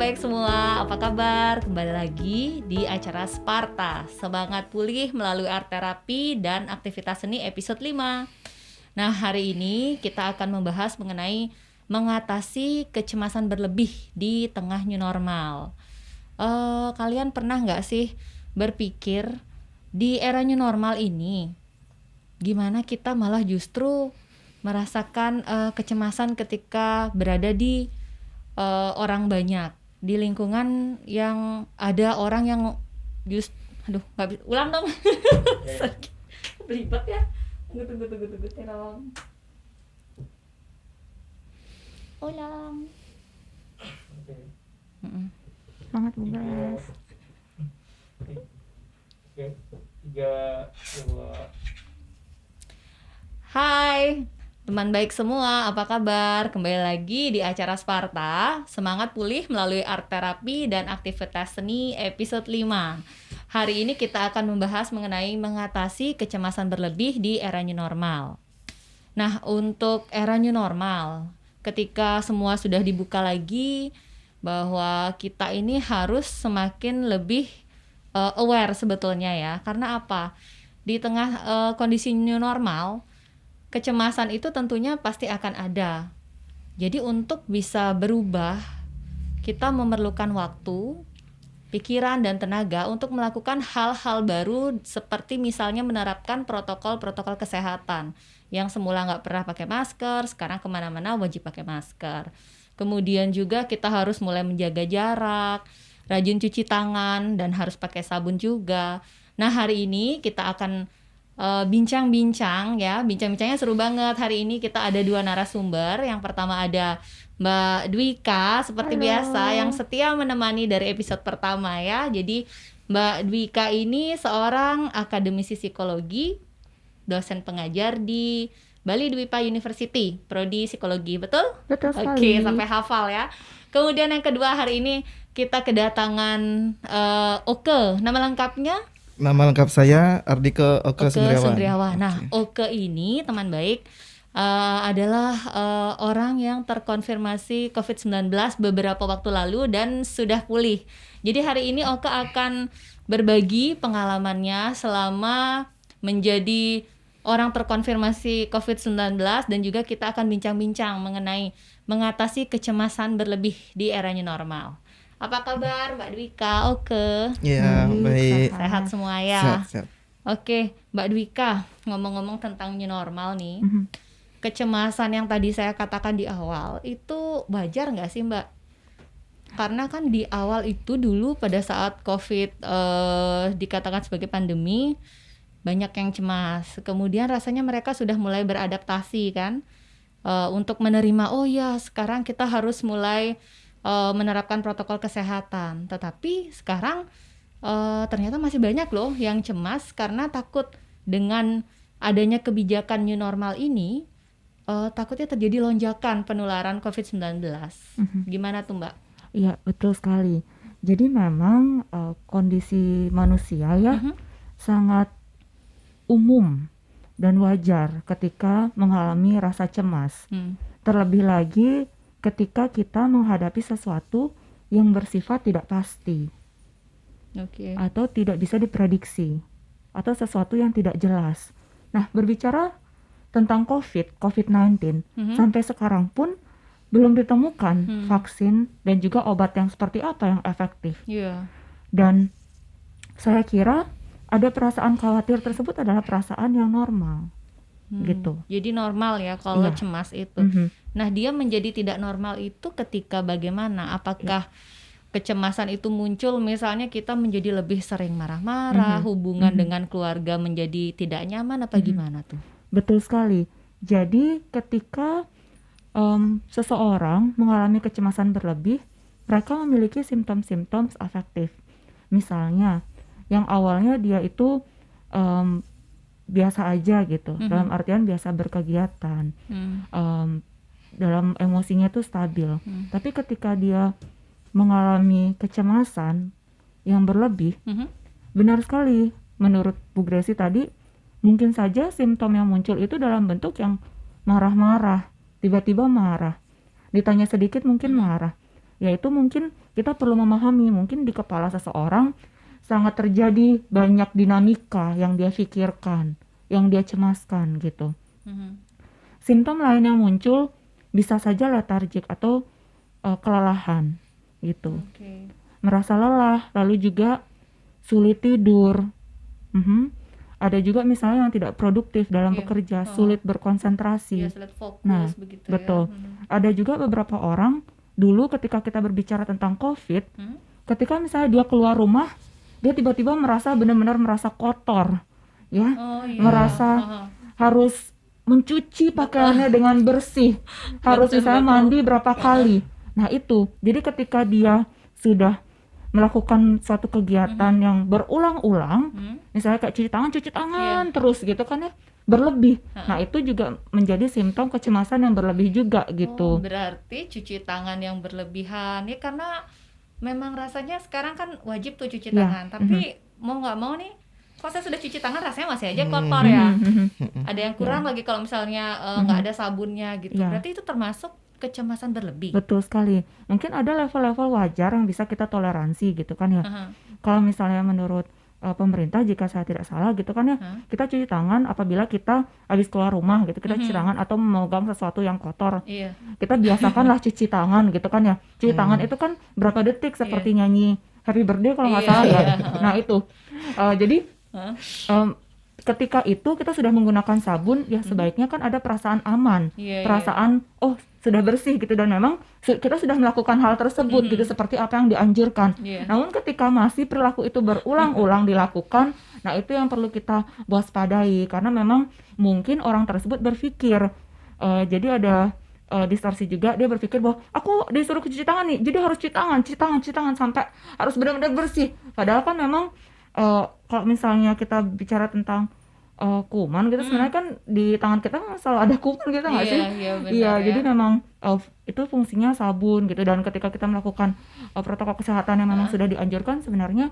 baik semua, apa kabar? Kembali lagi di acara Sparta, Semangat Pulih Melalui Art Terapi dan Aktivitas Seni episode 5. Nah, hari ini kita akan membahas mengenai mengatasi kecemasan berlebih di tengah new normal. Kalian pernah nggak sih berpikir di era new normal ini, gimana kita malah justru merasakan kecemasan ketika berada di orang banyak, di lingkungan yang ada orang yang nggak bisa, ulang dong. Sakit, belibet ya. Tunggu terong. Ulang. Semangat Bu Bas. Oke, 3, 2. Hai teman baik semua, apa kabar? Kembali lagi di acara Sparta, Semangat Pulih Melalui Art Terapi dan Aktivitas Seni episode 5. Hari ini kita akan membahas mengenai mengatasi kecemasan berlebih di era new normal. Nah, untuk era new normal, ketika semua sudah dibuka lagi, bahwa kita ini harus semakin lebih aware sebetulnya ya. Karena apa? Di tengah kondisi new normal, kecemasan itu tentunya pasti akan ada. Jadi untuk bisa berubah, kita memerlukan waktu, pikiran, dan tenaga untuk melakukan hal-hal baru seperti misalnya menerapkan protokol-protokol kesehatan. Yang semula nggak pernah pakai masker, sekarang kemana-mana wajib pakai masker. Kemudian juga kita harus mulai menjaga jarak, rajin cuci tangan, dan harus pakai sabun juga. Nah, hari ini kita akan bincang-bincang ya, bincang-bincangnya seru banget. Hari ini kita ada 2 narasumber. Yang pertama ada Mbak Dwika seperti biasa yang setia menemani dari episode pertama ya. Jadi Mbak Dwika ini seorang akademisi psikologi, dosen pengajar di Bali Dwipa University, prodi psikologi, betul? Betul sekali. Oke, sampai hafal ya. Kemudian yang kedua, hari ini kita kedatangan Oke. Nama lengkapnya? Nama lengkap saya Ardike Oke Sundriawan. Nah, Oke ini teman baik adalah orang yang terkonfirmasi COVID-19 beberapa waktu lalu dan sudah pulih. Jadi hari ini Oke akan berbagi pengalamannya selama menjadi orang terkonfirmasi COVID-19 dan juga kita akan bincang-bincang mengenai mengatasi kecemasan berlebih di era new normal. Apa kabar Mbak Dwika? Oke. Ya, baik. Sehat semua ya. Sehat. Oke, Mbak Dwika, ngomong-ngomong tentang new normal nih, kecemasan yang tadi saya katakan di awal itu wajar nggak sih Mbak? Karena kan di awal itu dulu pada saat COVID dikatakan sebagai pandemi, banyak yang cemas. Kemudian rasanya mereka sudah mulai beradaptasi kan, untuk menerima, oh ya sekarang kita harus mulai menerapkan protokol kesehatan. Tetapi sekarang ternyata masih banyak loh yang cemas karena takut dengan adanya kebijakan new normal ini, takutnya terjadi lonjakan penularan COVID-19. Gimana tuh Mbak? Iya, betul sekali. Jadi memang kondisi manusia ya sangat umum dan wajar ketika mengalami rasa cemas. Terlebih lagi ketika kita menghadapi sesuatu yang bersifat tidak pasti, atau tidak bisa diprediksi, atau sesuatu yang tidak jelas. Nah, berbicara tentang COVID-19, sampai sekarang pun belum ditemukan vaksin dan juga obat yang seperti apa yang efektif. Dan saya kira ada perasaan khawatir tersebut adalah perasaan yang normal. Gitu. Jadi normal ya kalau cemas itu. Nah, dia menjadi tidak normal itu ketika bagaimana? Apakah kecemasan itu muncul misalnya kita menjadi lebih sering marah-marah, hubungan dengan keluarga menjadi tidak nyaman apa gimana tuh? Betul sekali. Jadi ketika seseorang mengalami kecemasan berlebih, mereka memiliki simptom-simptom afektif. Misalnya yang awalnya dia itu biasa aja gitu, dalam artian biasa berkegiatan, dalam emosinya tuh stabil. Tapi ketika dia mengalami kecemasan yang berlebih, benar sekali menurut Bu Gresi tadi, mungkin saja simptom yang muncul itu dalam bentuk yang marah-marah, tiba-tiba marah, ditanya sedikit mungkin marah, yaitu mungkin kita perlu memahami mungkin di kepala seseorang sangat terjadi banyak dinamika yang dia pikirkan, yang dia cemaskan gitu. Simptom lain yang muncul bisa saja letargik atau kelelahan gitu. Merasa lelah, lalu juga sulit tidur. Ada juga misalnya yang tidak produktif dalam bekerja, sulit berkonsentrasi. Sulit fokus Nah, begitu betul. ya. Ada juga beberapa orang dulu ketika kita berbicara tentang COVID, ketika misalnya dia keluar rumah, dia tiba-tiba merasa benar-benar merasa kotor, ya, merasa harus mencuci pakaiannya dengan bersih, harus misalnya mandi berapa kali. Nah itu, jadi ketika dia sudah melakukan suatu kegiatan yang berulang-ulang, misalnya kayak cuci tangan terus gitu kan ya, berlebih. Nah itu juga menjadi simptom kecemasan yang berlebih juga gitu. Berarti cuci tangan yang berlebihan ya, karena memang rasanya sekarang kan wajib tuh cuci tangan, tapi mau nggak mau nih, kok saya sudah cuci tangan rasanya masih aja kotor ya. Ada yang kurang lagi kalau misalnya nggak ada sabunnya gitu. Berarti itu termasuk kecemasan berlebih. Betul sekali. Mungkin ada level-level wajar yang bisa kita toleransi gitu kan ya. Kalau misalnya menurut pemerintah, jika saya tidak salah gitu kan ya, kita cuci tangan apabila kita habis keluar rumah gitu, kita cuci tangan atau memegang sesuatu yang kotor. Kita biasakanlah cuci tangan gitu kan ya. Cuci tangan itu kan berapa detik seperti nyanyi Happy Birthday kalau nggak salah ya. Nah itu. Jadi ketika itu kita sudah menggunakan sabun, ya sebaiknya kan ada perasaan aman, perasaan oh sudah bersih gitu, dan memang kita sudah melakukan hal tersebut gitu seperti apa yang dianjurkan. Namun ketika masih perilaku itu berulang-ulang dilakukan, nah itu yang perlu kita waspadai, karena memang mungkin orang tersebut berpikir jadi ada distorsi juga, dia berpikir bahwa aku disuruh cuci tangan nih, jadi harus cuci tangan sampai harus benar-benar bersih. Padahal kan memang kalau misalnya kita bicara tentang kuman gitu, sebenarnya kan di tangan kita selalu ada kuman gitu nggak sih? Iya, jadi memang itu fungsinya sabun gitu, dan ketika kita melakukan protokol kesehatan yang memang sudah dianjurkan, sebenarnya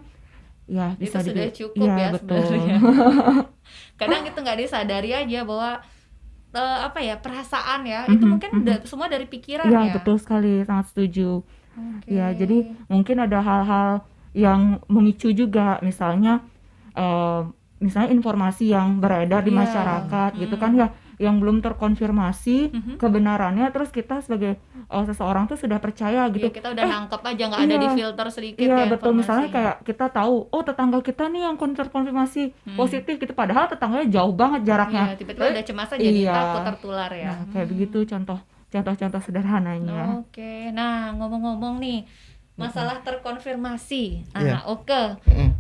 ya bisa itu sudah cukup ya betul. Sebenarnya. Kadang itu nggak disadari aja bahwa perasaan ya itu mungkin semua dari pikiran ya. Iya, betul sekali, sangat setuju. Ya, jadi mungkin ada hal-hal yang memicu juga, misalnya informasi yang beredar di masyarakat gitu kan ya, yang belum terkonfirmasi kebenarannya, terus kita sebagai seseorang tuh sudah percaya gitu. Kita udah nangkep aja, nggak ada di filter sedikit ya. Betul, misalnya kayak kita tahu, oh tetangga kita nih yang terkonfirmasi positif gitu, padahal tetangganya jauh banget jaraknya. Tiba-tiba udah cemas aja, jadi takut tertular ya. Nah, kayak begitu contoh-contoh sederhananya. Oke. Nah, ngomong-ngomong nih, masalah terkonfirmasi.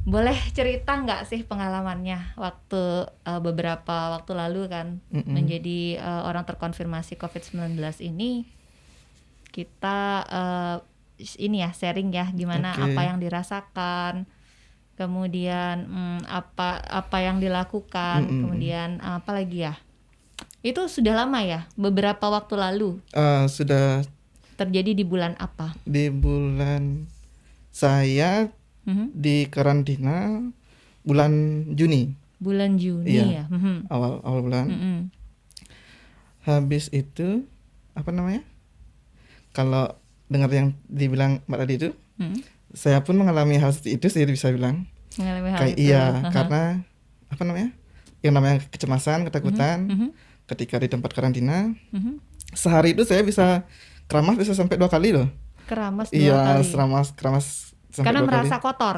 Boleh cerita nggak sih pengalamannya waktu beberapa waktu lalu kan menjadi orang terkonfirmasi COVID-19 ini? Kita sharing ya, gimana apa yang dirasakan, kemudian apa yang dilakukan, kemudian apa lagi ya? Itu sudah lama ya, beberapa waktu lalu. Sudah terjadi di bulan apa? Di bulan saya di karantina bulan Juni. Bulan Juni ya. Awal bulan. Habis itu apa namanya? Kalau dengar yang dibilang Mbak tadi itu, saya pun mengalami hal seperti itu, saya bisa bilang. Mengalami hal itu. Iya, karena apa namanya? Yang namanya kecemasan, ketakutan. Ketika di tempat karantina, sehari itu saya bisa keramas bisa sampai 2 kali loh. Keramas 2 kali. Iya, keramas sampai karena 2 kali. merasa kotor.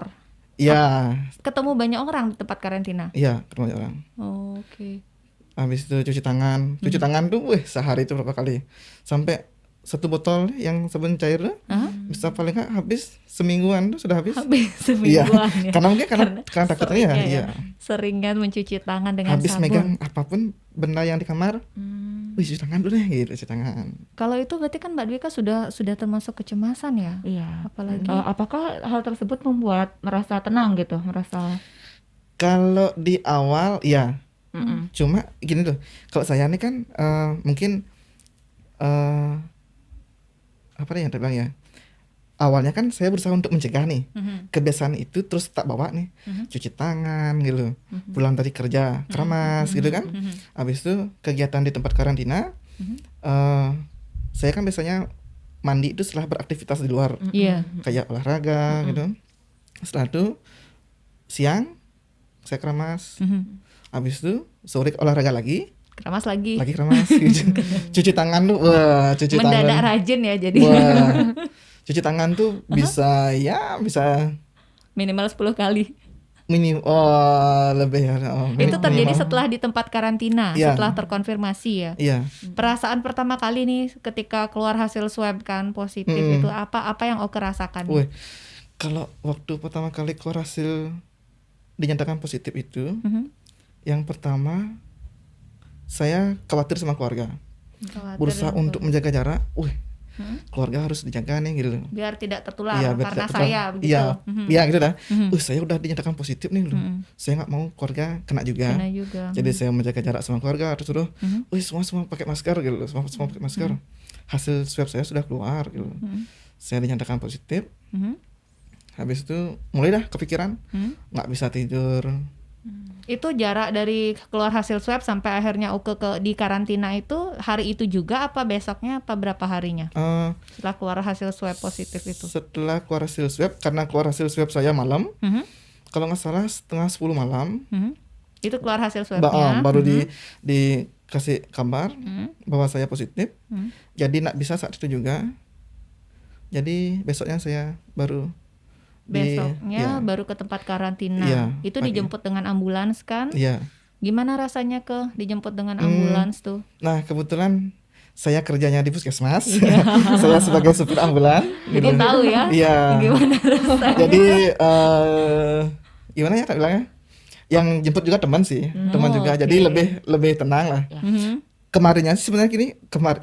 Iya. Ketemu banyak orang di tempat karantina. Iya, ketemu banyak orang. Oke. Habis itu cuci tangan. Cuci tangan tuh sehari itu berapa kali? Sampai 1 botol yang sabun cair tuh bisa paling nggak habis semingguan tuh sudah habis. Habis semingguan ya. Karena mungkin karena takutnya ya. Seringan mencuci tangan dengan habis sabun. Habis megang apapun benda yang di kamar. Cuci tangan dulu deh gitu, cuci tangan. Kalau itu berarti kan Mbak Dwika sudah termasuk kecemasan ya? Iya. Apalagi apakah hal tersebut membuat merasa tenang gitu, merasa? Kalau di awal ya. Cuma gini tuh, kalau saya nih kan mungkin apa yang terbilang ya, awalnya kan saya berusaha untuk mencegah nih kebiasaan itu, terus tak bawa nih cuci tangan gitu, pulang dari kerja keramas gitu kan. Habis itu kegiatan di tempat karantina, saya kan biasanya mandi itu setelah beraktivitas di luar, Iya. kayak olahraga gitu. Setelah itu siang saya keramas, habis itu sore olahraga lagi Keramas lagi. keramas. Cuci tangan tuh, wah cuci Mendadak tangan, rajin ya jadi. wah cuci tangan tuh bisa Minimal 10 kali. lebih ya. Itu terjadi minimal. setelah di tempat karantina, Iya. setelah terkonfirmasi ya. Iya. Perasaan pertama kali nih ketika keluar hasil swab kan positif itu apa yang Oke rasakan? Wih, kalau waktu pertama kali keluar hasil dinyatakan positif itu, yang pertama saya khawatir sama keluarga, Khawatir berusaha dan untuk menjaga jarak. Keluarga harus dijaga nih gitu. biar tidak tertular Iya, biar karena tidak saya tertular. begitu. Iya, iya gitu dah. Mhm. Saya udah dinyatakan positif nih loh. Saya nggak mau keluarga kena juga. Kena juga. Jadi saya menjaga jarak sama keluarga, terus suruh, semua pakai masker gitu loh, semua pakai masker. Hasil swab saya sudah keluar gitu. Saya dinyatakan positif. Habis itu mulai dah kepikiran, nggak bisa tidur. Itu jarak dari keluar hasil swab sampai akhirnya Oke di karantina itu hari itu juga apa besoknya apa berapa harinya setelah keluar hasil swab positif itu? Setelah keluar hasil swab, karena keluar hasil swab saya malam, kalau nggak salah setengah 10 malam, Itu keluar hasil swabnya. baru dikasih kabar bahwa saya positif. Jadi nggak bisa saat itu juga. Jadi besoknya saya baru Besoknya ya, baru ke tempat karantina. Iya, Itu pagi. dijemput dengan ambulans kan? Iya. Gimana rasanya dijemput dengan ambulans tuh? Nah kebetulan saya kerjanya di puskesmas. Saya sebagai supir ambulan. Jadi tahu ya Iya. gimana rasanya. Jadi gimana ya kak bilangnya? Yang jemput juga teman sih, teman juga. oke. Jadi lebih tenang lah. Kemarinnya sih sebenarnya gini,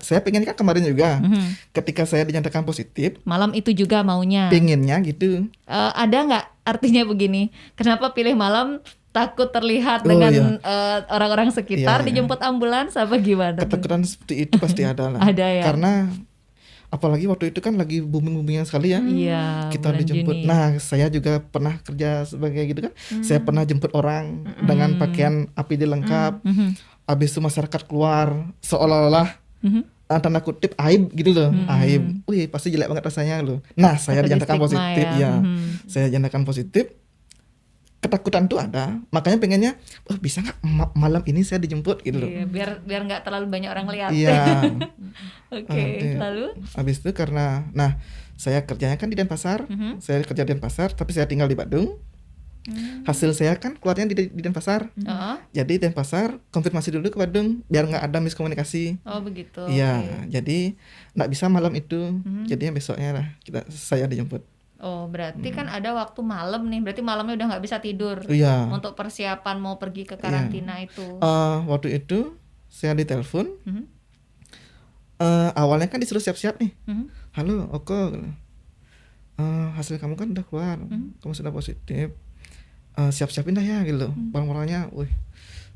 saya pengen kan kemarin juga. Ketika saya dinyatakan positif, Malam itu juga maunya. pengennya gitu. Ada nggak artinya begini? Kenapa pilih malam? Takut terlihat Oh, dengan orang-orang sekitar Iya, iya. dijemput ambulans apa gimana? tuh? Ketakutan seperti itu pasti ada lah. Ada ya? Karena apalagi waktu itu kan lagi booming-boomingnya sekali ya. Iya. Kita bulan dijemput. Juni. Nah, saya juga pernah kerja sebagai gitu kan. Saya pernah jemput orang dengan pakaian APD lengkap. Habis itu masyarakat keluar seolah-olah tanda kutip aib gitu loh. Aib. Wih, pasti jelek banget rasanya loh. Nah, saya Takut dinyatakan di stigma positif ya. ya. Saya dinyatakan positif. Ketakutan tuh ada. Makanya pengennya, bisa nggak malam ini saya dijemput gitu loh. Iya, biar nggak terlalu banyak orang lihat. Iya. Oke, lalu? Habis itu karena, saya kerjanya kan di Denpasar. Saya kerja di Denpasar, tapi saya tinggal di Bandung. Hasil saya kan keluarnya di Denpasar. Jadi Denpasar konfirmasi dulu ke Bandung biar nggak ada miskomunikasi. Oh begitu. Iya, oke. jadi nggak bisa malam itu. Jadinya besoknya lah saya dijemput. Oh berarti kan ada waktu malam nih. Berarti malamnya udah nggak bisa tidur. Iya. Untuk persiapan mau pergi ke karantina itu. Waktu itu saya ditelepon. Awalnya kan disuruh siap-siap nih. Halo, Oke. Hasil kamu kan udah keluar. Kamu sudah positif. Siap-siapin dah ya gitu. Barang-barangnya. Wih.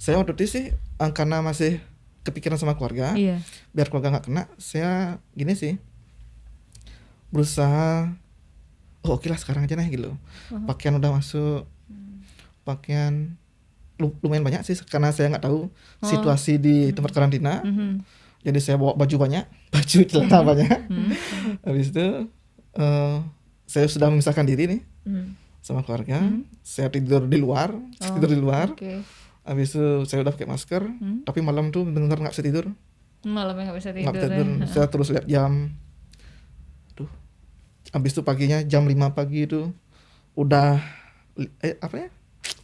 Saya waktu itu sih karena masih kepikiran sama keluarga. Iya. Biar keluarga nggak kena, saya gini sih. Berusaha oke lah sekarang aja nih gitu. Pakaian udah masuk. Pakaian lumayan banyak sih karena saya nggak tahu situasi di tempat karantina. Jadi saya bawa baju banyak, baju celana banyak. Habis itu saya sudah memisahkan diri nih sama keluarga. Saya tidur di luar, Oke. Habis itu saya udah pakai masker, tapi malam tuh benar-benar nggak bisa tidur. Malamnya nggak bisa tidur. Nggak bisa tidur. Ya. Saya terus lihat jam. Habis itu paginya jam 5 pagi itu udah apa ya?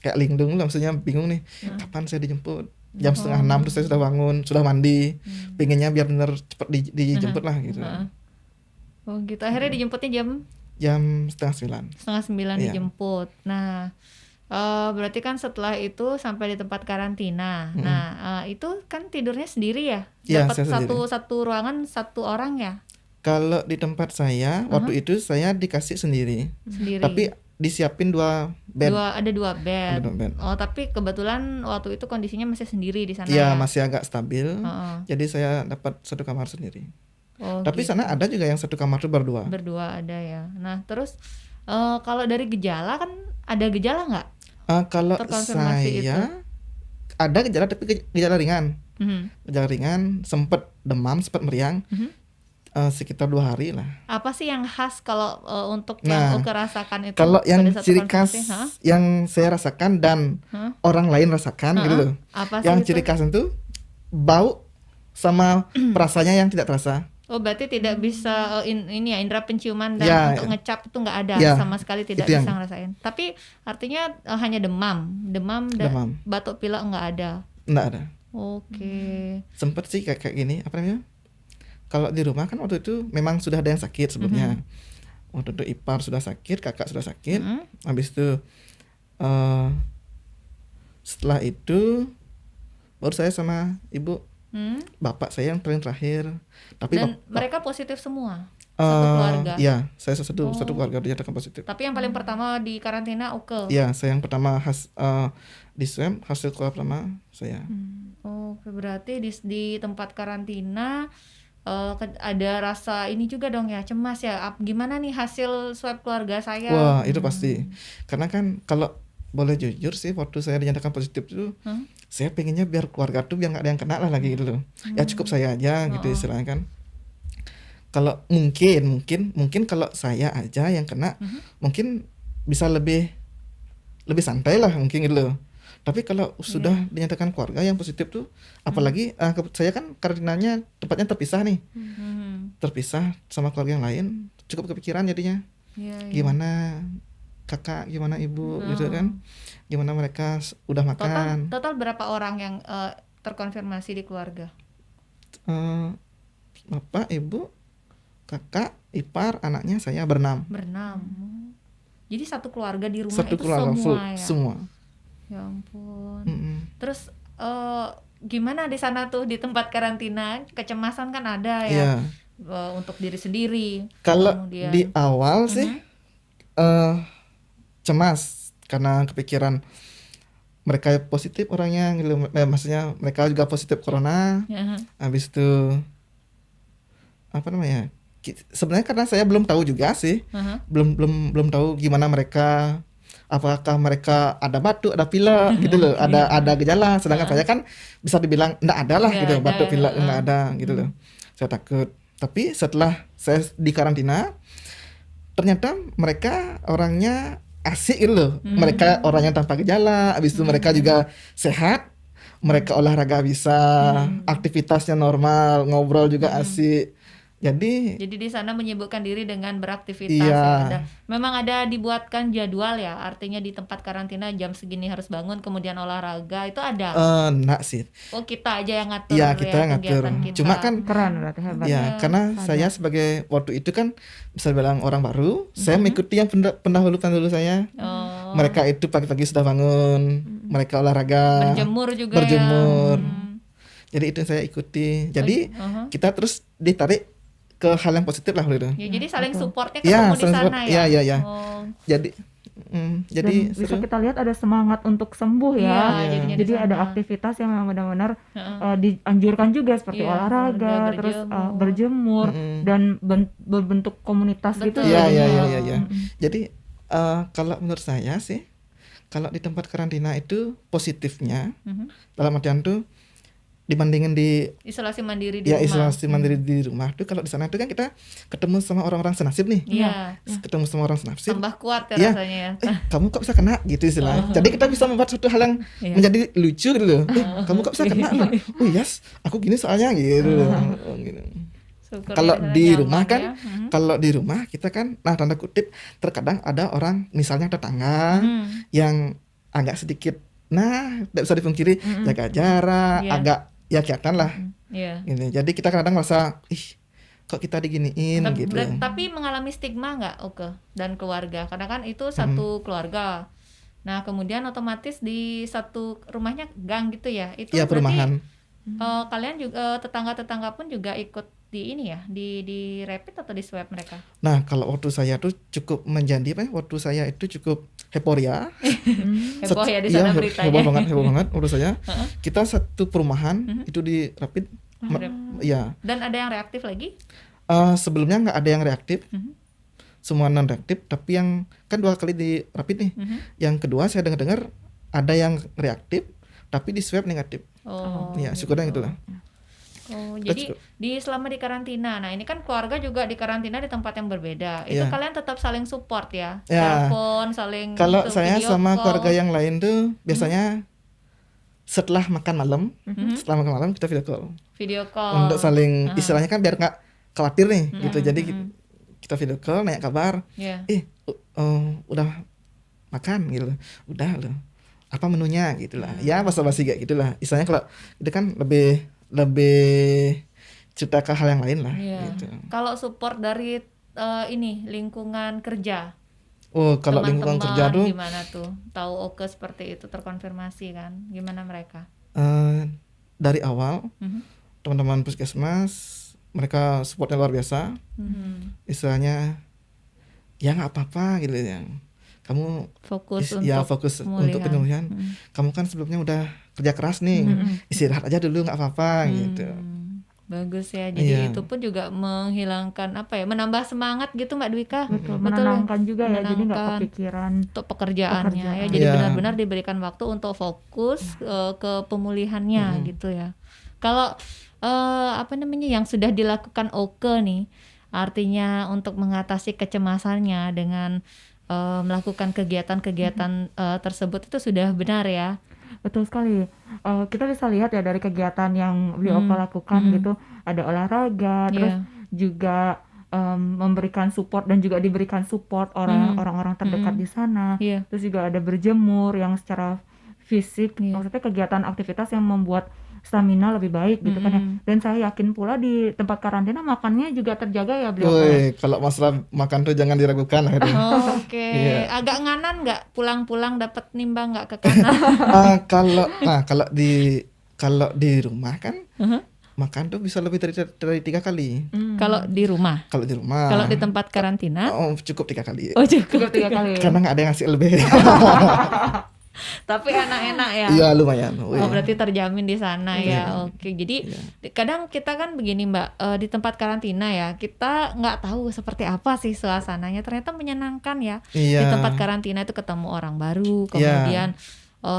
Kayak linglung lah, maksudnya bingung nih. Kapan saya dijemput? Jam 5:30 tuh saya sudah bangun, sudah mandi. Pengennya biar bener cepet dijemput lah gitu. Oh gitu. Akhirnya dijemputnya Jam 8:30. 8:30 Iya. dijemput. Nah, berarti kan setelah itu sampai di tempat karantina. Nah, itu kan tidurnya sendiri ya? Iya, Dapat saya sendiri. satu ruangan satu orang ya? Kalau di tempat saya waktu itu saya dikasih sendiri. Sendiri. Tapi disiapin 2 bed. Ada dua bed. Ada 2 bed. Oh, tapi kebetulan waktu itu kondisinya masih sendiri di sana ya? Iya, masih agak stabil. Heeh. Jadi saya dapat satu kamar sendiri. Oh, Tapi gitu. sana ada juga yang satu kamar tuh berdua. Berdua ada ya. Nah, terus kalau dari gejala kan ada gejala nggak? Kalau Terkonfirmasi saya ada gejala tapi gejala ringan. Gejala ringan, sempet demam, sempet meriang. sekitar 2 hari lah. Apa sih yang khas kalau untuk Nah, yang Uke rasakan itu? Kalau yang pada saat ciri konfirmasi? khas Hah? yang saya rasakan dan Hah? orang lain rasakan gitu Heeh. loh. Apa sih Yang itu? ciri khas itu bau sama perasanya yang tidak terasa. Oh, berarti tidak bisa ini ya, indera penciuman dan Ya, untuk ya. ngecap itu nggak ada Ya, sama sekali, tidak itu yang- bisa ngerasain. Tapi artinya hanya demam dan Demam. batuk pilek nggak ada. Enggak ada. Oke. Sempet sih kayak gini, apa namanya? Kalau di rumah kan waktu itu memang sudah ada yang sakit sebelumnya. Waktu itu ipar sudah sakit, kakak sudah sakit. Mhm. Habis itu setelah itu baru saya sama ibu, Hmm. bapak saya yang paling terakhir. Tapi Dan mereka positif semua. Satu keluarga. Iya, saya satu keluarga dinyatakan positif. Tapi yang paling pertama di karantina Uke. Iya, saya yang pertama di swab hasil keluar pertama saya. Oke, berarti di tempat karantina ada rasa ini juga dong ya, cemas ya. Gimana nih hasil swab keluarga saya? Wah, itu pasti. Karena kan kalau boleh jujur sih, waktu saya dinyatakan positif itu, saya pengennya biar keluarga tuh biar nggak ada yang kena lah lagi gitu loh. Ya cukup saya aja gitu istilahnya kan. Kalau mungkin kalau saya aja yang kena, mungkin bisa lebih santai lah mungkin gitu loh. Tapi kalau sudah dinyatakan keluarga yang positif tuh, apalagi saya kan karantinanya tempatnya terpisah nih, terpisah sama keluarga yang lain, cukup kepikiran jadinya. Iya, iya. Gimana kakak, gimana ibu gitu kan, gimana mereka udah makan. Total berapa orang yang terkonfirmasi di keluarga? Bapak, ibu, kakak, ipar, anaknya, saya berenam. Jadi satu keluarga di rumah Satu itu keluarga semua full, ya? semua. Ya ampun. Mm-mm. Terus gimana di sana tuh di tempat karantina? Kecemasan kan ada ya, Iya. untuk diri sendiri. Kalau Kemudian- di awal sih cemas karena kepikiran mereka positif orangnya, gitu. Maksudnya mereka juga positif corona. Ya. Habis itu apa namanya? Sebenarnya karena saya belum tahu juga sih, belum tahu gimana mereka, apakah mereka ada batuk, ada pilek gitu loh, ada gejala. Sedangkan saya kan bisa dibilang enggak ada lah Nggak gitu, ada, batuk pilek enggak ada gitu loh. Saya takut. Tapi setelah saya di karantina, ternyata mereka orangnya asik gitu loh. Mereka orangnya tanpa gejala, habis itu mereka juga sehat. Mereka olahraga bisa, aktivitasnya normal, ngobrol juga asik. Jadi Jadi di sana menyibukkan diri dengan beraktivitas. Iya. Ya. Memang ada dibuatkan jadwal ya, artinya di tempat karantina jam segini harus bangun, kemudian olahraga itu ada. enggak sih. Oh, kita aja yang ngatur Iya, kita yang ngatur. kegiatan kita. Cuma kan Keren berarti, hebat. ya, karena saya sebagai waktu itu kan bisa bilang orang baru, saya mengikuti yang pendahulu saya. Oh, Mereka itu pagi-pagi sudah bangun, mereka olahraga, berjemur juga berjemur. ya. Jadi itu yang saya ikuti. Jadi kita terus ditarik ke hal yang positif lah gitu. Ya, jadi saling supportnya Iya, ketemu di saling sana support. ya. Iya. Oh, Jadi jadi Dan bisa seru. kita lihat ada semangat untuk sembuh ya. Iya, Iya. jadinya di Jadi ada sana. aktivitas yang memang benar-benar dianjurkan juga seperti Iya, olahraga, olahraga, terus berjemur. berjemur dan berbentuk komunitas gitu. Betul. Iya, jadinya. iya. Jadi kalau menurut saya sih, kalau di tempat karantina itu positifnya dalam artian tuh dibandingin di isolasi mandiri di ya rumah. isolasi mandiri di rumah tuh, kalau di sana tuh kan kita ketemu sama orang-orang senasib nih. Iya. Ketemu sama orang senasib. Tambah kuat ya Iya. rasanya ya. Kamu kok bisa kena gitu istilahnya. Jadi kita bisa membuat suatu hal yang Iya. menjadi lucu gitu loh. Kamu kok bisa kena? Oh yes, aku gini soalnya gitu. Oh, gitu. Syukur Kalau ya, di nyaman rumah kan, ya. kalau di rumah kita kan, nah tanda kutip terkadang ada orang misalnya tetangga yang agak sedikit, nah tidak bisa dipungkiri, jaga jarak, Iya. agak ya kelihatan lah. Iya. Gitu. Jadi kita kadang merasa, ih kok kita diginiin gitu. Tapi mengalami stigma nggak Oke dan keluarga? Karena kan itu satu keluarga. Nah, kemudian otomatis di satu rumahnya gang gitu ya. Itu Iya, berarti perumahan. kalian juga tetangga-tetangga pun juga ikut di ini ya, di rapid atau di swab mereka? Nah kalau waktu saya tuh cukup menjadi apa ya, waktu saya itu cukup heporia. Heboh ya di sana beritanya. Heboh banget menurut saya. Kita satu perumahan itu di rapid. Ya. Dan ada yang reaktif lagi? Sebelumnya nggak ada yang reaktif. Semua non reaktif, tapi yang kan 2 kali di rapid nih. Yang kedua saya dengar ada yang reaktif tapi di swab negatif. Oh. Ya syukurnya gitu lah. Oh, Kita jadi cukup- selama di karantina. Nah, ini kan keluarga juga di karantina di tempat yang berbeda. Itu Iya. kalian tetap saling support ya? Ya. Telepon, saling Kalau itu, saya video sama call. keluarga yang lain tuh biasanya setelah makan malam, setelah makan malam kita video call Video call. untuk saling istilahnya kan biar nggak khawatir nih gitu. Jadi kita video call nanya kabar. Iya. Udah makan gitu, udah loh. Apa menunya gitu lah. Ya basa-basi kayak gitulah. Istilahnya kalau itu kan lebih cerita ke hal yang lain lah Iya. gitu. Kalau support dari ini lingkungan kerja, Oh, kalau lingkungan teman-teman kerja tuh gimana tuh? Tahu Oke seperti itu terkonfirmasi kan? Gimana mereka? dari awal Mhm. teman-teman puskesmas mereka supportnya luar biasa. Mhm. Istilahnya ya nggak apa-apa gitu ya. Kamu Fokus ya untuk fokus pemulihan. untuk penyembuhan. Kamu kan sebelumnya udah kerja keras nih. Istirahat aja dulu nggak apa-apa gitu. Bagus ya. Jadi Iya. itu pun juga menghilangkan menambah semangat gitu Mbak Dwika. Betul, Betul. menenangkan juga ya, jadi nggak Menenangkan. kepikiran. Untuk pekerjaannya ya. Pekerjaan. Jadi Iya. benar-benar diberikan waktu untuk fokus ke pemulihannya gitu ya. Kalau yang sudah dilakukan Oke nih, artinya untuk mengatasi kecemasannya dengan melakukan kegiatan-kegiatan tersebut itu sudah benar ya. Betul sekali. Kita bisa lihat ya dari kegiatan yang beliau lakukan gitu, ada olahraga, terus juga memberikan support dan juga diberikan support orang-orang terdekat di sana. Iya. Terus juga ada berjemur yang secara fisik, Iya. maksudnya kegiatan aktivitas yang membuat stamina lebih baik gitu kan ya. Dan saya yakin pula di tempat karantina makannya juga terjaga ya beliau. Woi, kalau masalah makan tuh jangan diragukan lah itu. Oh, oke. Iya. Agak nganan nggak pulang-pulang dapat nimbang nggak ke kanan? Kalau di rumah kan makan tuh bisa lebih dari 3 kali. Kalau di rumah. Kalau di rumah. Kalau di tempat karantina? Cukup 3 kali. Oh, cukup. 3 kali. Karena nggak ada yang ngasih lebih. Tapi enak-enak ya. Iya lumayan. Oh, berarti terjamin di sana ya. Oke. Jadi Iya. kadang kita kan begini Mbak, di tempat karantina ya, kita nggak tahu seperti apa sih suasananya. Ternyata menyenangkan ya. Iya. Di tempat karantina itu ketemu orang baru, kemudian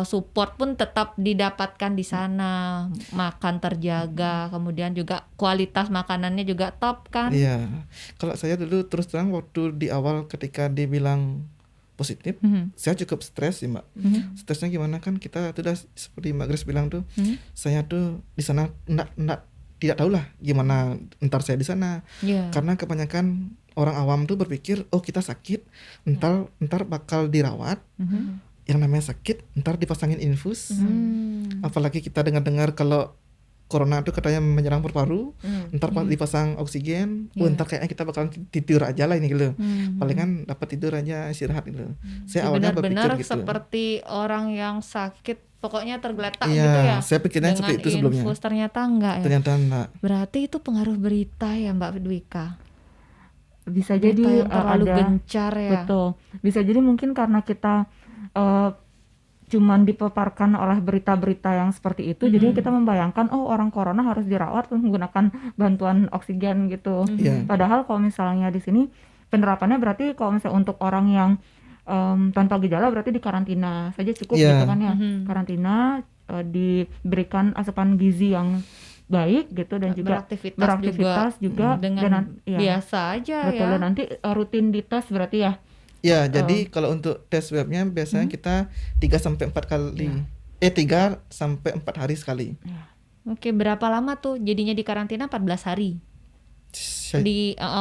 support pun tetap didapatkan di sana, makan terjaga, kemudian juga kualitas makanannya juga top kan. Iya. Kalau saya dulu terus terang waktu di awal ketika dibilang positif, saya cukup stres sih Mbak. Stresnya gimana kan kita tuh udah seperti Mbak Grace bilang tuh, saya tuh di sana tidak tahu lah gimana ntar saya di sana. Iya. Karena kebanyakan orang awam tuh berpikir oh kita sakit, ntar bakal dirawat. Yang namanya sakit ntar dipasangin infus. Apalagi kita dengar kalau corona tuh katanya menyerang paru-paru, ntar dipasang oksigen, ntar kayaknya kita bakal tidur aja lah ini gitu. Paling kan dapat tidur aja, istirahat gitu. Saya awalnya Benar-benar berpikir gitu. seperti orang yang sakit, pokoknya tergeletak Iya, gitu ya. saya pikirnya seperti itu sebelumnya. Infus ternyata enggak ya. Ternyata enggak. Berarti itu pengaruh berita ya Mbak Dwika. Bisa Berita jadi yang terlalu ada gencar ya. betul. Bisa jadi mungkin karena kita cuman dipaparkan oleh berita-berita yang seperti itu, jadi kita membayangkan oh orang corona harus dirawat menggunakan bantuan oksigen gitu. Iya. Padahal kalau misalnya di sini penerapannya berarti kalau misalnya untuk orang yang tanpa gejala berarti di karantina saja cukup Iya. gitu kan ya. Karantina diberikan asupan gizi yang baik gitu dan juga beraktivitas juga dengan dan biasa aja betul, ya. dan nanti rutin dites berarti ya. Ya, jadi kalau untuk tes webnya biasanya kita 3 sampai 4 kali. 3 sampai 4 hari sekali. Oke, berapa lama tuh jadinya di karantina? 14 hari.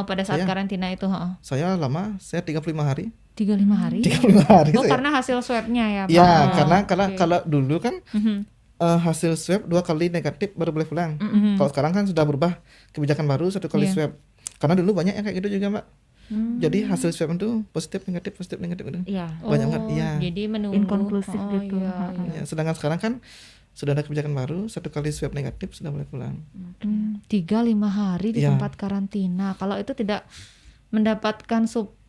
Pada saat karantina itu, Saya lama, saya 35 hari. 35 hari. 35 hari. Oh, saya. karena hasil swabnya ya, Pak. Ya, Oh, karena oke. kalau dulu kan hasil swab 2 kali negatif baru boleh pulang. Kalau sekarang kan sudah berubah kebijakan baru 1 kali Iya. swab. Karena dulu banyak yang kayak gitu juga, Mbak. Jadi hasil swab itu positif negatif gitu. Iya. Banyak banget, iya. Jadi menunggu. Inkonklusif gitu. Iya, iya. Ya, sedangkan sekarang kan sudah ada kebijakan baru 1 kali swab negatif sudah boleh pulang. 3-5 hari di Iya. tempat karantina. Kalau itu tidak mendapatkan support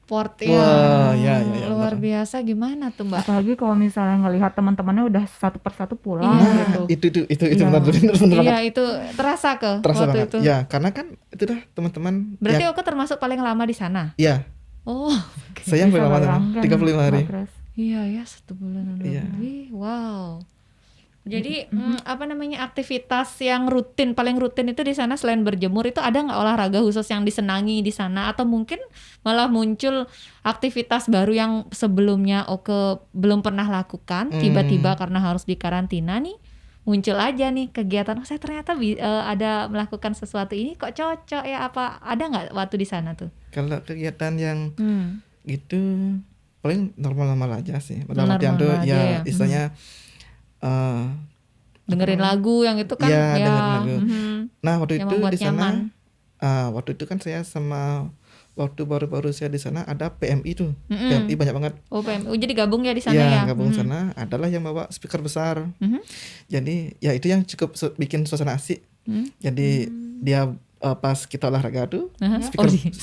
Wah, ya, luar benar. biasa, gimana tuh Mbak? Apalagi kalau misalnya ngelihat teman-temannya udah satu persatu pulang Iya. gitu. Itu Iya. benar Iya, banget. itu terasa Terasa waktu banget. itu. Ya, karena kan itu dah teman-teman. Berarti ya, Oke termasuk paling lama di sana. ya, Oh, saya yang Bisa paling lama bayangkan, 35 hari. Mbak Grace. iya ya, 1 bulan Iya. lebih. Wow. Jadi apa namanya, aktivitas yang paling rutin itu di sana selain berjemur itu ada nggak olahraga khusus yang disenangi di sana, atau mungkin malah muncul aktivitas baru yang sebelumnya Oke belum pernah lakukan, tiba-tiba karena harus dikarantina nih muncul aja nih kegiatan, saya ternyata ada melakukan sesuatu ini kok cocok ya, apa ada nggak waktu di sana tuh? Kalau kegiatan yang gitu paling normal-normal aja sih. Dalam artian tuh Normal-normal aja ya. ya istilahnya Dengerin lagu yang itu kan Iya, ya, dengerin lagu. Nah waktu yang itu membuat di sana nyaman. waktu itu kan saya sama waktu baru-baru saya di sana ada PMI tuh. PMI banyak banget. Oh PMU, jadi gabung ya di sana Iya, ya? gabung sana adalah yang bawa speaker besar. Jadi ya itu yang cukup bikin suasana asik. Jadi dia pas kita olahraga tuh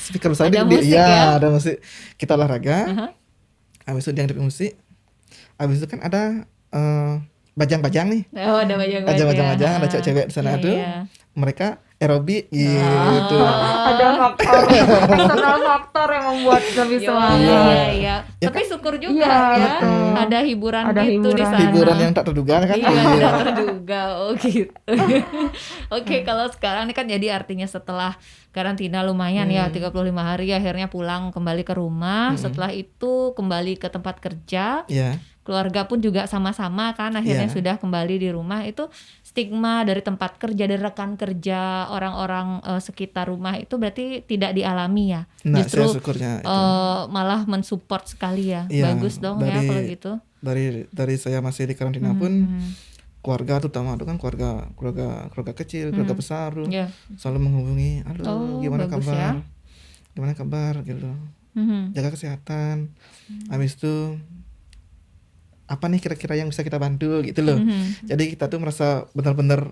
speaker besar Ada dia, musik ya? ada musik. Kita olahraga. Habis itu dia ngedip musik. Habis itu kan ada bajang-bajang nih. Oh ada bajang-bajang. Bajang-bajang ada cewek-cewek di sana Iya, tuh. iya. Mereka aerobik gitu. Ada faktor eksternal faktor yang membuat lebih semangat. Iya. Ya Tapi syukur juga Iya, ya, betul. ada hiburan Ada gitu di hiburan. sana. Hiburan yang tak terduga kan. Iya, tidak terduga. Oh gitu. Oke, kalau sekarang ini kan jadi artinya setelah karantina lumayan ya 35 hari akhirnya pulang kembali ke rumah. Setelah itu kembali ke tempat kerja. Iya. Keluarga pun juga sama-sama kan akhirnya Iya. sudah kembali di rumah. Itu stigma dari tempat kerja, dari rekan kerja, orang-orang sekitar rumah itu berarti tidak dialami ya. Nah, Justru saya syukurnya itu. Malah mensupport sekali ya. Iya, Bagus dong ya kalau gitu. Dari saya masih di karantina pun keluarga terutama itu kan keluarga kecil, keluarga besar tuh Ya. selalu menghubungi, halo Oh, gimana bagus kabar, ya. gimana kabar gitu, Mhm. jaga kesehatan. Habis itu apa nih kira-kira yang bisa kita bantu gitu loh. Jadi kita tuh merasa benar-benar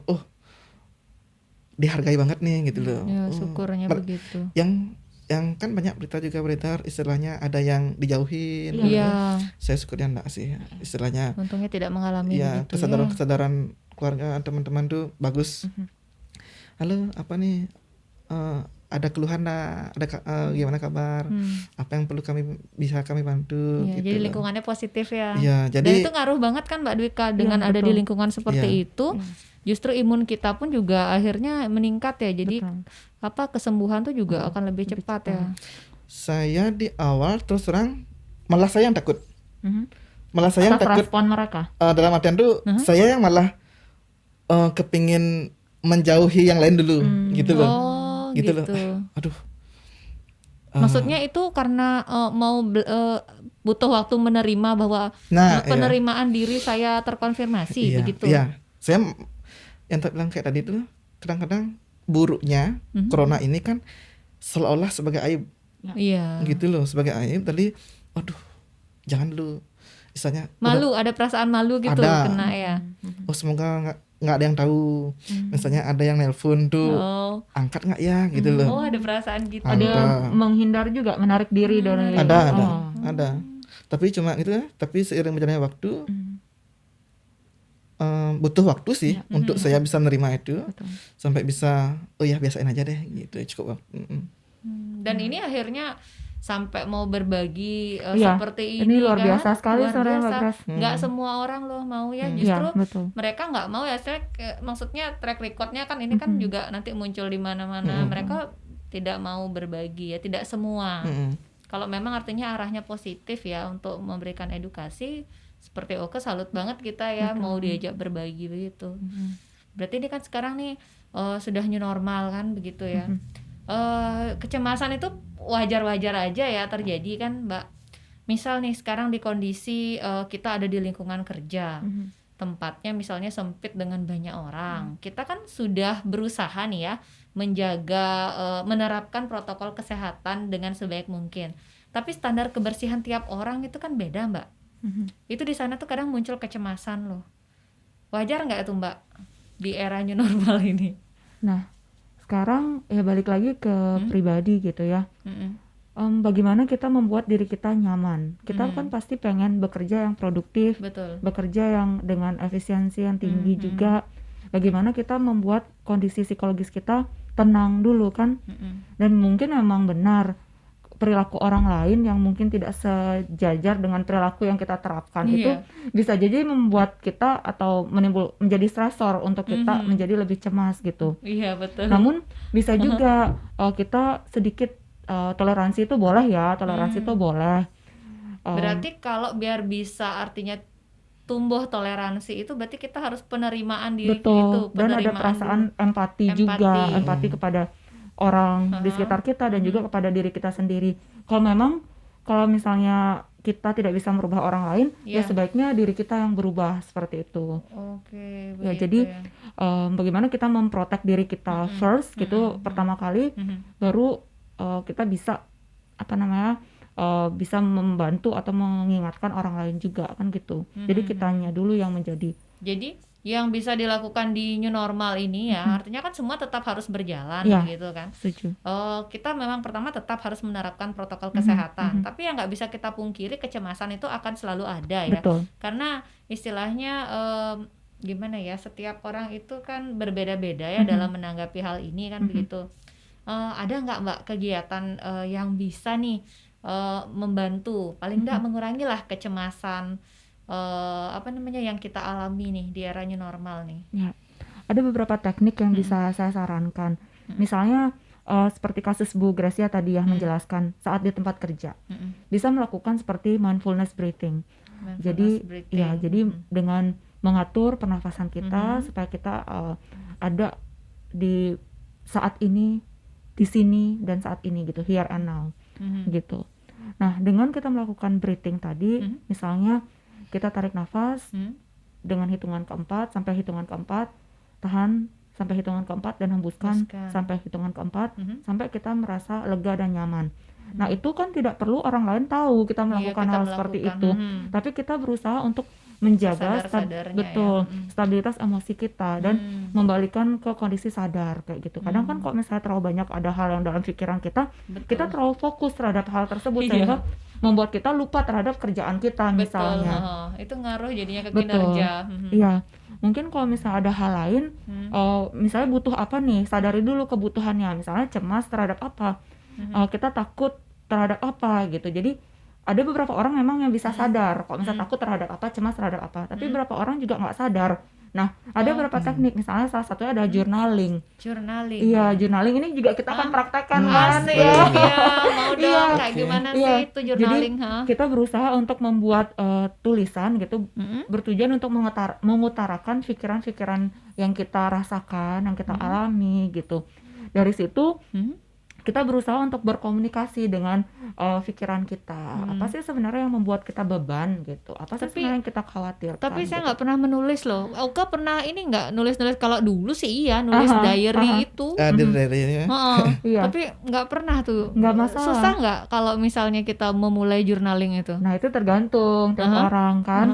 dihargai banget nih gitu loh. Ya, syukurnya begitu. Yang kan banyak berita juga beredar istilahnya ada yang dijauhin. Iya. Saya syukurnya enggak sih istilahnya. Untungnya tidak mengalami Ya, begitu kesadaran keluarga teman-teman tuh bagus. Halo, apa nih? Ada keluhan ada gimana kabar? Apa yang perlu bisa kami bantu? Ya, gitu jadi loh. lingkungannya positif ya. Iya, Dan jadi itu ngaruh banget kan Mbak Dwika dengan Iya, ada di betul. lingkungan seperti itu. Justru imun kita pun juga akhirnya meningkat ya. Jadi kesembuhan tuh juga akan lebih cepat ya. saya di awal terus terang malah saya yang takut. Malah saya yang Atas takut respon mereka. dalam artian tuh saya yang malah kepingin menjauhi yang lain dulu gitu loh. Oh, Gitu gitu. loh. Aduh. Maksudnya itu karena butuh waktu menerima bahwa Nah, penerimaan diri saya terkonfirmasi iya, begitu. Iya. Saya yang tak bilang kayak tadi tuh kadang-kadang buruknya corona ini kan seolah-olah sebagai aib Iya. gitu loh, sebagai aib. Tadi aduh, jangan dulu. Misalnya Malu, ada perasaan malu gitu Ada. kena ya. semoga nggak ada yang tahu. Misalnya ada yang nelpon tuh, Oh. angkat nggak ya gitu loh. Oh, ada perasaan gitu. Ada yang menghindar juga, menarik diri dari Ada. Tapi cuma gitu ya. Tapi seiring berjalannya waktu, butuh waktu sih untuk saya bisa menerima itu, sampai bisa, oh ya biasain aja deh gitu, cukup waktu. Dan ini akhirnya sampai mau berbagi Iya, seperti ini ini luar kan. biasa sekali Luar sebenarnya, biasa. Mbak Grace. Nggak semua orang loh mau ya. Iya, Justru betul. mereka nggak mau ya. Maksudnya track recordnya kan ini kan juga nanti muncul di mana-mana. Mereka tidak mau berbagi ya, tidak semua. Kalau memang artinya arahnya positif ya untuk memberikan edukasi, seperti Oke salut banget kita ya mau diajak berbagi begitu. Berarti ini kan sekarang nih sudah new normal kan begitu ya. Kecemasan itu wajar-wajar aja ya terjadi kan Mbak. Misal nih sekarang di kondisi kita ada di lingkungan kerja, tempatnya misalnya sempit dengan banyak orang, kita kan sudah berusaha nih ya menjaga menerapkan protokol kesehatan dengan sebaik mungkin. Tapi standar kebersihan tiap orang itu kan beda Mbak. Itu di sana tuh kadang muncul kecemasan loh. Wajar nggak tuh Mbak di era new normal ini? Nah, sekarang ya balik lagi ke pribadi gitu ya. Bagaimana kita membuat diri kita nyaman. Kita kan pasti pengen bekerja yang produktif, Betul. bekerja yang dengan efisiensi yang tinggi juga. Bagaimana kita membuat kondisi psikologis kita tenang dulu kan. Dan mungkin memang benar perilaku orang lain yang mungkin tidak sejajar dengan perilaku yang kita terapkan, itu Iya. bisa jadi membuat kita atau menjadi stresor untuk kita menjadi lebih cemas gitu. Iya, betul. Namun bisa juga kita sedikit toleransi itu boleh ya, toleransi itu boleh. Berarti kalau biar bisa artinya tumbuh toleransi itu berarti kita harus penerimaan diri itu, Betul, dan ada penerimaan perasaan dulu. empati juga, Empati. empati kepada orang di sekitar kita dan juga kepada diri kita sendiri. Kalau misalnya kita tidak bisa merubah orang lain, ya Iya. sebaiknya diri kita yang berubah seperti itu. Oke, Ya, begitu jadi ya. bagaimana kita memprotek diri kita first gitu pertama kali, baru kita bisa bisa membantu atau mengingatkan orang lain juga kan gitu. Jadi kitanya dulu yang menjadi. Jadi yang bisa dilakukan di new normal ini ya, artinya kan semua tetap harus berjalan Iya. gitu kan. Setuju. Kita memang pertama tetap harus menerapkan protokol kesehatan, tapi yang nggak bisa kita pungkiri kecemasan itu akan selalu ada ya. Betul. Karena istilahnya gimana ya, setiap orang itu kan berbeda-beda ya dalam menanggapi hal ini kan begitu. Ada nggak Mbak kegiatan yang bisa nih membantu, paling nggak mengurangi lah kecemasan yang kita alami nih di era new normal nih. Ya, ada beberapa teknik yang bisa saya sarankan. Misalnya seperti kasus Bu Gracia tadi ya menjelaskan saat di tempat kerja, bisa melakukan seperti mindfulness breathing. Jadi dengan mengatur pernafasan kita supaya kita ada di saat ini, di sini dan saat ini gitu, here and now gitu. Nah, dengan kita melakukan breathing tadi, misalnya kita tarik nafas dengan hitungan keempat sampai hitungan keempat, tahan sampai hitungan keempat dan hembuskan sampai hitungan keempat, sampai kita merasa lega dan nyaman. Nah, itu kan tidak perlu orang lain tahu kita melakukan kita hal seperti melakukan. itu, tapi kita berusaha untuk menjaga Sesadar-sadarnya stabilitas emosi kita dan membalikan ke kondisi sadar kayak gitu. Kadang kan kalau misalnya terlalu banyak ada hal yang dalam pikiran kita, kita terlalu fokus terhadap hal tersebut sehingga membuat kita lupa terhadap kerjaan kita misalnya. Itu ngaruh jadinya ke Betul. kinerja. Iya, mungkin kalau misalnya ada hal lain, misalnya butuh apa nih, sadari dulu kebutuhannya. Misalnya cemas terhadap apa, kita takut terhadap apa gitu. Jadi ada beberapa orang memang yang bisa sadar kalau misalnya takut terhadap apa, cemas terhadap apa, tapi beberapa orang juga nggak sadar. Nah, ada beberapa teknik, misalnya salah satunya ada journaling. Journaling. Iya, journaling ini juga kita akan praktekkan kan. Asik ya, mau dong Iya. kayak gimana Iya. sih itu journaling? Jadi kita berusaha untuk membuat tulisan gitu, bertujuan untuk mengutarakan pikiran-pikiran yang kita rasakan, yang kita alami gitu. Dari situ kita berusaha untuk berkomunikasi dengan pikiran kita. Apa sih sebenarnya yang membuat kita beban gitu? Apa sih sebenarnya yang kita khawatirkan? Tapi saya gitu. nggak pernah menulis loh. Oka pernah ini nggak nulis-nulis? Kalau dulu sih iya nulis diary itu. Dari Iya. Tapi nggak pernah tuh. Nggak masalah. Susah nggak kalau misalnya kita memulai journaling itu? Nah, itu tergantung tiap orang kan.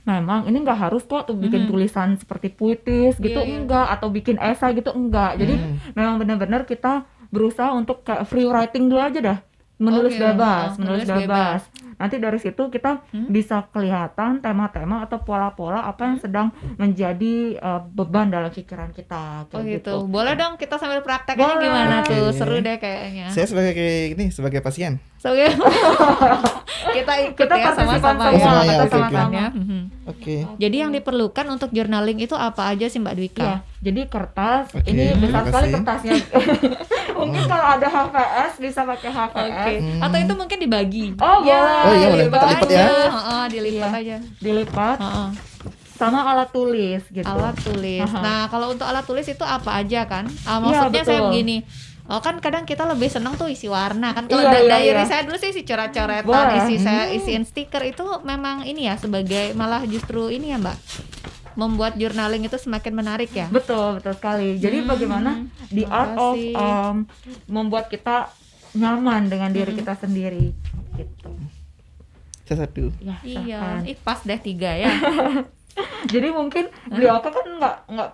Memang ini nggak harus kok tuh bikin tulisan seperti puitis gitu, enggak, atau bikin esai gitu, enggak. Jadi memang benar-benar kita berusaha untuk kayak free writing dulu aja dah, menulis bebas. Nanti dari situ kita bisa kelihatan tema-tema atau pola-pola apa yang sedang menjadi beban dalam pikiran kita. Oh kayak gitu. Boleh dong kita sambil prakteknya Boleh. gimana tuh? Oke. Seru deh kayaknya. Saya sebagai pasien. So, ya. kita ikut Kita ya partisipan sama-sama semua, ya. kita Kita sama-sama. ya. Oke. Jadi yang diperlukan untuk journaling itu apa aja sih Mbak Dwika? Iya, jadi kertas, Oke, ini besar terima sekali kasih. kertasnya. Mungkin kalau ada HVS bisa pakai HVS. Oke. Atau itu mungkin dibagi. Oh, boleh. Oh, iya, boleh. dilipat Lipat aja. ya. Heeh, dilipat aja. Dilipat Heeh. sama alat tulis gitu. Alat tulis. Aha. Nah, kalau untuk alat tulis itu apa aja kan? Iya, Maksudnya saya betul. begini. Oh kan kadang kita lebih senang tuh isi warna kan. Kalau Iya, diary iya. saya dulu sih isi coret-coretan, Boleh. isiin stiker itu memang ini ya sebagai malah justru ini ya Mbak. Membuat journaling itu semakin menarik ya. Betul sekali. Jadi bagaimana the art of makasih. membuat kita nyaman dengan diri kita sendiri gitu. Saya satu. Ya, Iya, silahkan. pas deh 3 ya. Jadi mungkin beliau kan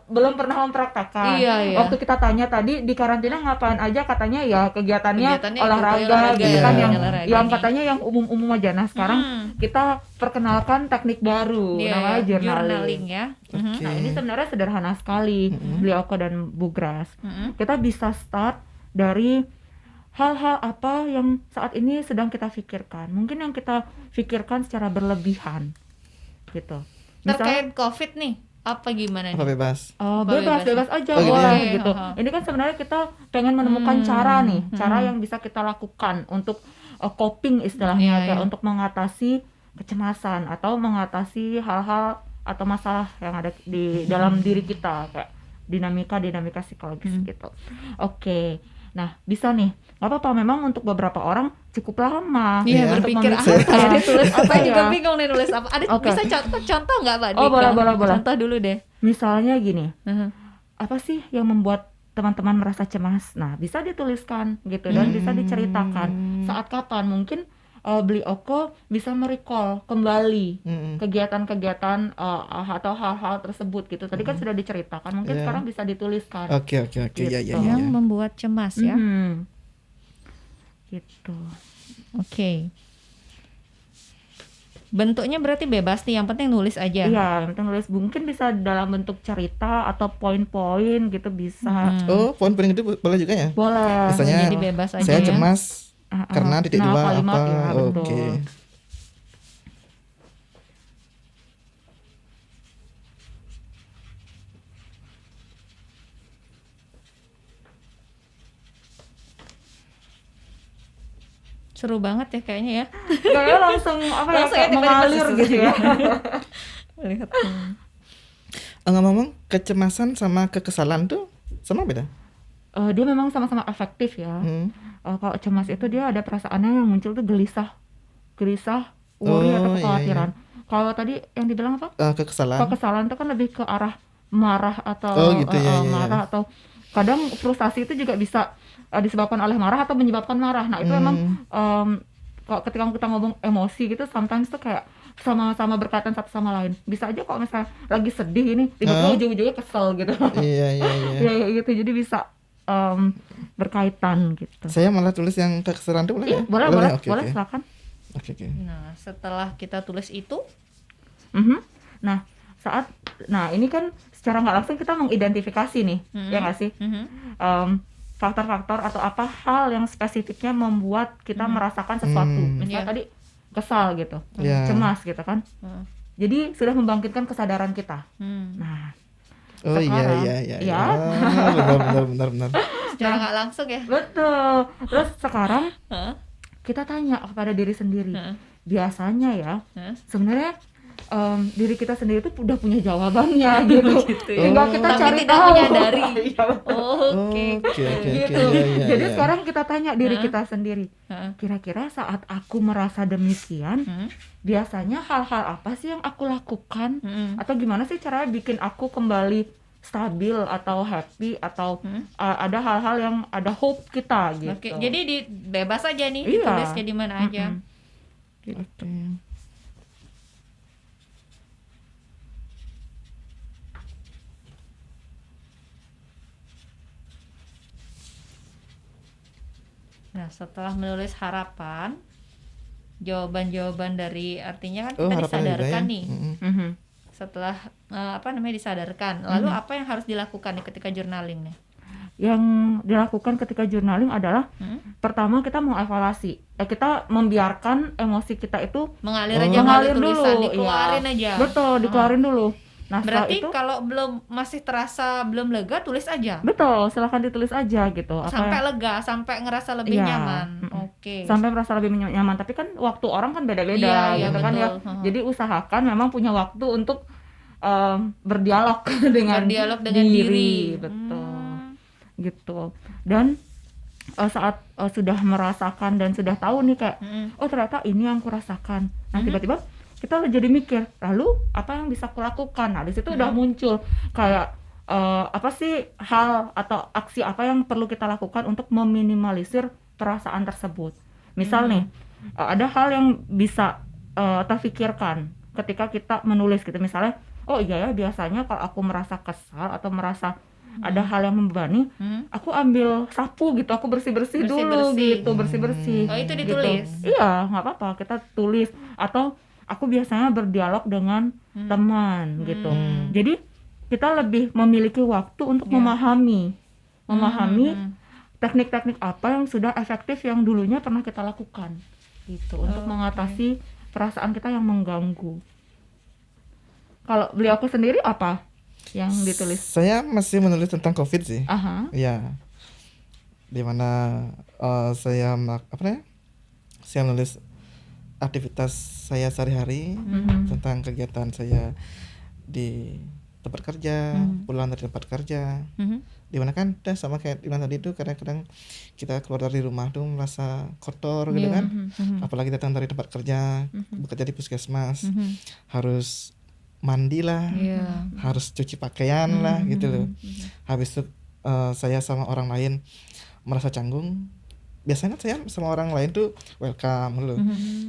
belum pernah mempraktekkan. Iya. Waktu kita tanya tadi di karantina ngapain aja, katanya ya kegiatannya Kegiatannya itu, olahraga gitu iya. kan, olahraga yang nih. katanya yang umum-umum aja. Nah sekarang kita perkenalkan teknik baru Iya, namanya journaling. ya. Oke. Nah ini sebenarnya sederhana sekali, beliau dan Bu Gras. Kita bisa start dari hal-hal apa yang saat ini sedang kita pikirkan. Mungkin yang kita pikirkan secara berlebihan gitu. Terkait COVID nih, apa gimana nih? Apa bebas? Bebas aja Oh, gitu boleh ya? gitu. Oke, Ini kan sebenarnya kita pengen menemukan cara nih, cara hmm. yang bisa kita lakukan untuk coping istilahnya, Iya, kayak iya. untuk mengatasi kecemasan atau mengatasi hal-hal atau masalah yang ada di dalam diri kita, kayak dinamika psikologis gitu. Oke. Nah, bisa nih. Gak apa-apa, memang untuk beberapa orang cukup lama Iya, untuk berpikir memikirkan. apa ya, dia tulis apa Apa juga ya? bingung nih nulis apa. Ada Oke. bisa contoh nggak Pak Oh, Dika? boleh. Contoh dulu deh. Misalnya gini, Uh-huh. apa sih yang membuat teman-teman merasa cemas? Nah, bisa dituliskan gitu dan bisa diceritakan. Saat kapan? Mungkin beli Oko bisa merecall kembali kegiatan-kegiatan atau hal-hal tersebut gitu. Tadi kan sudah diceritakan, mungkin Iya. sekarang bisa dituliskan. Oke, ya, Gitu. Yang membuat cemas ya. Mhm. Gitu. Oke. Bentuknya berarti bebas nih, yang penting nulis aja. Iya, yang penting nulis, mungkin bisa dalam bentuk cerita atau poin-poin gitu bisa. Oh, poin-poin itu boleh juga ya? Boleh. Misalnya Jadi bebas aja saya ya. cemas karena titik Nah, dua kalimat, apa? ya, betul. Oke. Seru banget ya kayaknya ya. Kayaknya langsung apa ya, Langsung kayak ya, tiba-tiba mengalir selesai. gitu ya. Melihat. Ngomong-ngomong, kecemasan sama kekesalan tuh sama beda? Dia memang sama-sama efektif ya. Kalau cemas itu dia ada perasaannya yang muncul tuh gelisah, worry atau Oh, iya, kekhawatiran. Kalau tadi yang dibilang apa? Kekesalan. Kalau kesalan itu kan lebih ke arah marah atau Oh, gitu ya, ya, marah ya. atau kadang frustasi itu juga bisa disebabkan oleh marah atau menyebabkan marah. Nah, itu memang kalau ketika kita ngomong emosi gitu sometimes tuh kayak sama-sama berkaitan satu sama lain. Bisa aja kalau misalnya lagi sedih ini tiba-tiba ujung-ujungnya kesel gitu. Iya. Ya gitu. Jadi bisa berkaitan gitu. Saya malah tulis yang kekesalan tuh boleh Iya, ya? boleh, Oke. silakan. Oke. Nah, setelah kita tulis itu, Mhm. Nah ini kan secara nggak langsung kita mengidentifikasi nih, ya nggak sih? Faktor-faktor atau apa hal yang spesifiknya membuat kita merasakan sesuatu. Misalnya Iya. tadi kesal gitu, Iya. cemas gitu kan. Jadi sudah membangkitkan kesadaran kita. Nah, Oh sekarang, iya. ya. Benar. secara nggak langsung ya. betul. Terus sekarang Hah? kita tanya kepada diri sendiri. Hah? Biasanya ya, Hah? sebenarnya diri kita sendiri tuh udah punya jawabannya gitu. Gitu ya. Tinggal kita Tapi cari tidak tahu. menyadari. Iya, betul. Oke. Gitu. Iya. Jadi sekarang kita tanya diri kita sendiri. Heeh. Kira-kira saat aku merasa demikian, biasanya hal-hal apa sih yang aku lakukan? Atau gimana sih caranya bikin aku kembali stabil atau happy atau ada hal-hal yang ada hope kita gitu. Oke, jadi bebas aja nih, Iya. ditulisnya di mana aja. Oke. Nah, setelah menulis harapan, jawaban-jawaban dari artinya kan kita Harapan disadarkan juga ya. nih. Mhm. Setelah disadarkan, lalu apa yang harus dilakukan nih ketika journaling nih? Yang dilakukan ketika journaling adalah pertama kita mengevaluasi. Kita membiarkan emosi kita itu Mengalir aja mengalir melalui tulisan, dulu, dikeluarin iya. aja. Betul, dikeluarin dulu. Nah, setelah Berarti itu kalau masih terasa belum lega, tulis aja. betul, silahkan ditulis aja gitu. Sampai lega, sampai ngerasa lebih Iya, nyaman. Oke. sampai merasa lebih nyaman. Tapi kan waktu orang kan beda-beda Iya, gitu kan ya. betul. Jadi usahakan memang punya waktu untuk berdialog dengan diri. betul. Gitu. Dan saat sudah merasakan dan sudah tahu nih kayak oh ternyata ini yang aku rasakan. Nah, tiba-tiba kita jadi mikir, lalu apa yang bisa aku lakukan? Nah, di situ udah muncul kayak apa sih hal atau aksi apa yang perlu kita lakukan untuk meminimalisir perasaan tersebut. Misal nih, ada hal yang bisa terfikirkan ketika kita menulis gitu. Misalnya, oh iya ya, biasanya kalau aku merasa kesal atau merasa ada hal yang membebani, aku ambil sapu gitu, aku bersih-bersih dulu gitu, bersih-bersih. Oh, itu ditulis? Gitu. Iya, nggak apa-apa, kita tulis. Atau aku biasanya berdialog dengan teman gitu. Jadi kita lebih memiliki waktu untuk memahami teknik-teknik apa yang sudah efektif yang dulunya pernah kita lakukan gitu untuk mengatasi perasaan kita yang mengganggu. Kalau beliauku sendiri apa yang ditulis? Saya masih menulis tentang COVID sih. Aha. Ya, dimana saya saya nulis aktivitas saya sehari-hari, tentang kegiatan saya di tempat kerja, pulang dari tempat kerja. Dimana kan udah sama kayak Dilan tadi tuh, kadang-kadang kita keluar dari rumah tuh merasa kotor gitu kan, apalagi datang dari tempat kerja, bekerja di puskesmas, harus mandi lah, harus cuci pakaian lah gitu loh. Habis itu saya sama orang lain merasa canggung. Biasanya saya sama orang lain tuh welcome loh.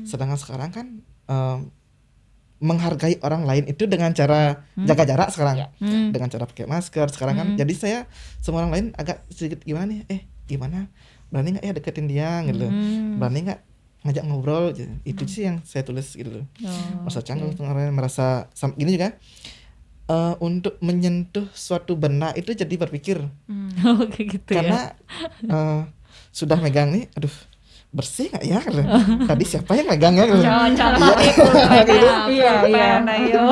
Sedangkan sekarang kan menghargai orang lain itu dengan cara jaga jarak sekarang, dengan cara pakai masker sekarang kan. Jadi saya sama orang lain agak sedikit gimana nih, gimana, berani nggak ya deketin dia gitu loh, berani nggak ngajak ngobrol gitu. Itu sih yang saya tulis gitu loh. Merasa canggung, merasa gini juga. Untuk menyentuh suatu benda itu jadi berpikir, gitu karena sudah megang nih, aduh bersih nggak ya? Tadi siapa yang megang ya? Jangan pakai pulpen, Iya. ayo.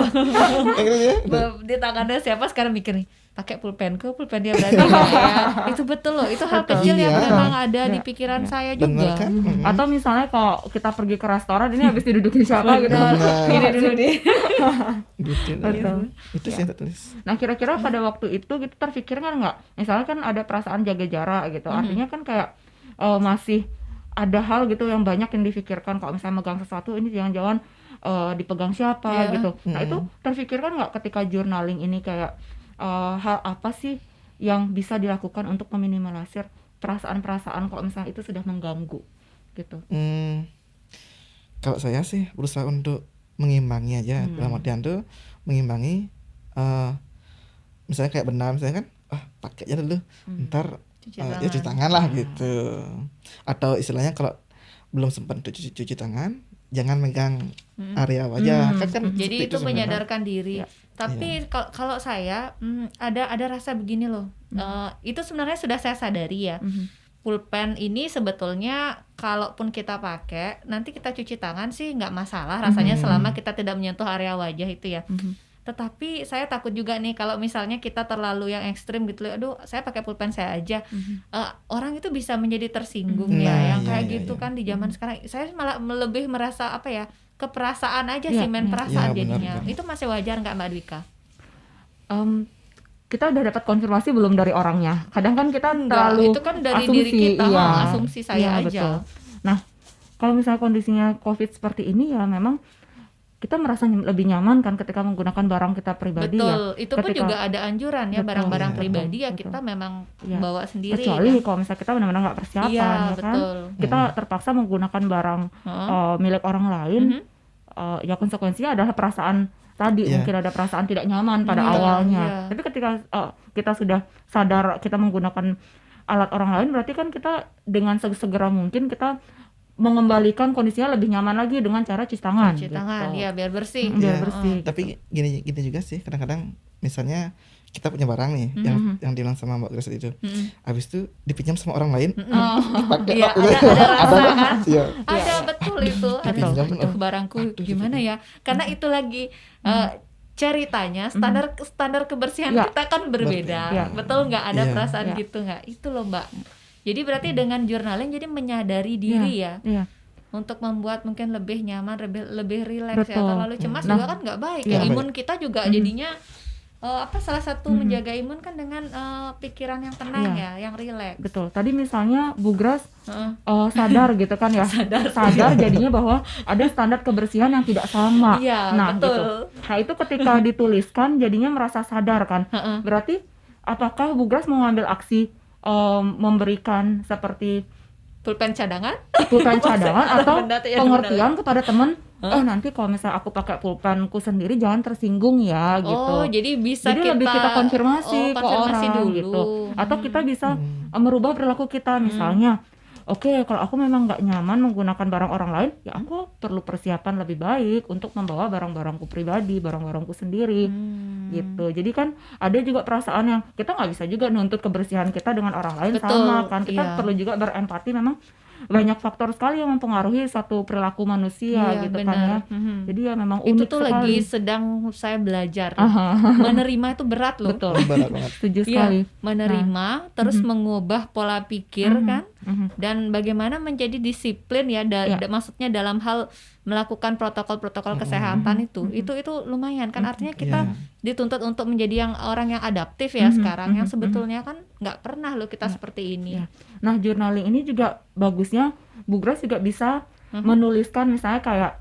Ya. Di tangannya siapa sekarang mikir nih, pakai pulpenku, pulpen dia berarti nggak ya? Itu betul loh, itu hal kecil yang Iya. memang ada di pikiran saya Bener juga. kan? Atau misalnya kalau kita pergi ke restoran ini habis didudukin siapa gitu. Benar. Gini dulu nih. Gitu. Betul. Itu sih yang saya tulis. Nah kira-kira pada waktu itu gitu terpikir kan nggak? Misalnya kan ada perasaan jaga jarak gitu, artinya kan kayak masih ada hal gitu yang banyak yang difikirkan. Kalau misalnya megang sesuatu ini jangan-jangan dipegang siapa gitu. Nah itu terfikirkan nggak ketika journaling ini kayak hal apa sih yang bisa dilakukan untuk meminimalisir perasaan-perasaan kalau misalnya itu sudah mengganggu gitu? Kalau saya sih berusaha untuk mengimbangi aja, dalam artian tuh mengimbangi, misalnya kayak benar misalnya kan, pakai aja dulu, ntar ya cuci tangan lah gitu. Atau istilahnya kalau belum sempat cuci tangan, jangan megang area wajah. Kan Jadi itu sebenarnya. menyadarkan diri. Ya. Tapi kalau saya ada rasa begini loh. Itu sebenarnya sudah saya sadari ya. Pulpen ini sebetulnya kalaupun kita pakai, nanti kita cuci tangan sih nggak masalah rasanya selama kita tidak menyentuh area wajah itu ya. Tetapi saya takut juga nih kalau misalnya kita terlalu yang ekstrim gitu, aduh saya pakai pulpen saya aja, orang itu bisa menjadi tersinggung ya, yang kayak gitu kan di zaman sekarang. Saya malah lebih merasa apa ya, keperasaan aja sih, main perasaan Ya, jadinya. benar. Itu masih wajar nggak Mbak Dwika? Kita udah dapat konfirmasi belum dari orangnya? Kadang kan kita Enggak, terlalu itu kan dari asumsi, diri kita, iya. asumsi saya Iya, aja. betul. Nah, kalau misalnya kondisinya COVID seperti ini ya memang kita merasa lebih nyaman kan ketika menggunakan barang kita pribadi ya. Betul, itu pun juga ada anjuran ya, Betul, barang-barang iya, pribadi ya betul. kita memang Iya. bawa sendiri Kecuali ya. kalau misalnya kita benar-benar nggak persiapan Iya, ya kan. betul. Kita terpaksa menggunakan barang milik orang lain. Ya konsekuensinya adalah perasaan tadi, Iya. mungkin ada perasaan tidak nyaman pada Iya, awalnya. iya. Tapi ketika kita sudah sadar kita menggunakan alat orang lain, berarti kan kita dengan segera mungkin kita mengembalikan kondisinya lebih nyaman lagi dengan cara cuci tangan. Cuci tangan, gitu. ya biar bersih. Biar Iya. bersih. Tapi gini juga sih, kadang-kadang misalnya kita punya barang nih, yang dibilang sama Mbak Grace itu, habis itu dipinjam sama orang lain, dipakai. Iya, ada rasa kan? Iya. Ada betul itu. Dipinjam, Aduh, barangku gimana ya? Karena itu lagi ceritanya standar kebersihan Iya. kita kan berbeda. Iya. Betul nggak? Ada Iya. perasaan Iya. gitu nggak? Itu loh Mbak. Jadi berarti dengan journaling jadi menyadari diri ya. Iya. Untuk membuat mungkin lebih nyaman, lebih rileks ya. Betul. Terlalu cemas Nah, juga kan nggak baik. iya. Ya, imun kita juga jadinya salah satu menjaga imun kan dengan pikiran yang tenang Iya. ya, yang rileks. Betul. Tadi misalnya Bu Gras Heeh. sadar gitu kan ya. sadar jadinya bahwa ada standar kebersihan yang tidak sama. Iya, Nah, betul. gitu. Nah, itu ketika dituliskan jadinya merasa sadar kan. Heeh. Berarti apakah Bu Gras mau ngambil aksi memberikan seperti Pulpen cadangan? pulpen cadangan atau benda tuh ya, pengertian kepada teman, nanti kalau misalnya aku pakai pulpenku sendiri jangan tersinggung ya gitu. Oh, jadi bisa Jadi lebih kita konfirmasi ke konfirmasi orang dulu. gitu. Atau kita bisa merubah perilaku kita, misalnya oke, kalau aku memang nggak nyaman menggunakan barang orang lain, ya aku perlu persiapan lebih baik untuk membawa barang-barangku pribadi, barang-barangku sendiri. Gitu. Jadi kan ada juga perasaan yang kita nggak bisa juga nuntut kebersihan kita dengan orang lain. Betul, sama kan, kita iya. perlu juga berempati. Memang banyak faktor sekali yang mempengaruhi suatu perilaku manusia Iya, gitu benar. kan ya. Jadi ya memang Itu unik tuh sekali. lagi sedang saya belajar. Menerima itu berat loh. Betul, Berat banget. setuju Iya, sekali. menerima terus mengubah pola pikir kan, dan bagaimana menjadi disiplin ya, Iya. maksudnya dalam hal melakukan protokol-protokol kesehatan itu lumayan kan, artinya kita dituntut untuk menjadi orang yang adaptif ya sekarang, yang sebetulnya kan nggak pernah loh kita seperti ini. Iya. Nah, journaling ini juga bagusnya Bu Grace juga bisa menuliskan misalnya kayak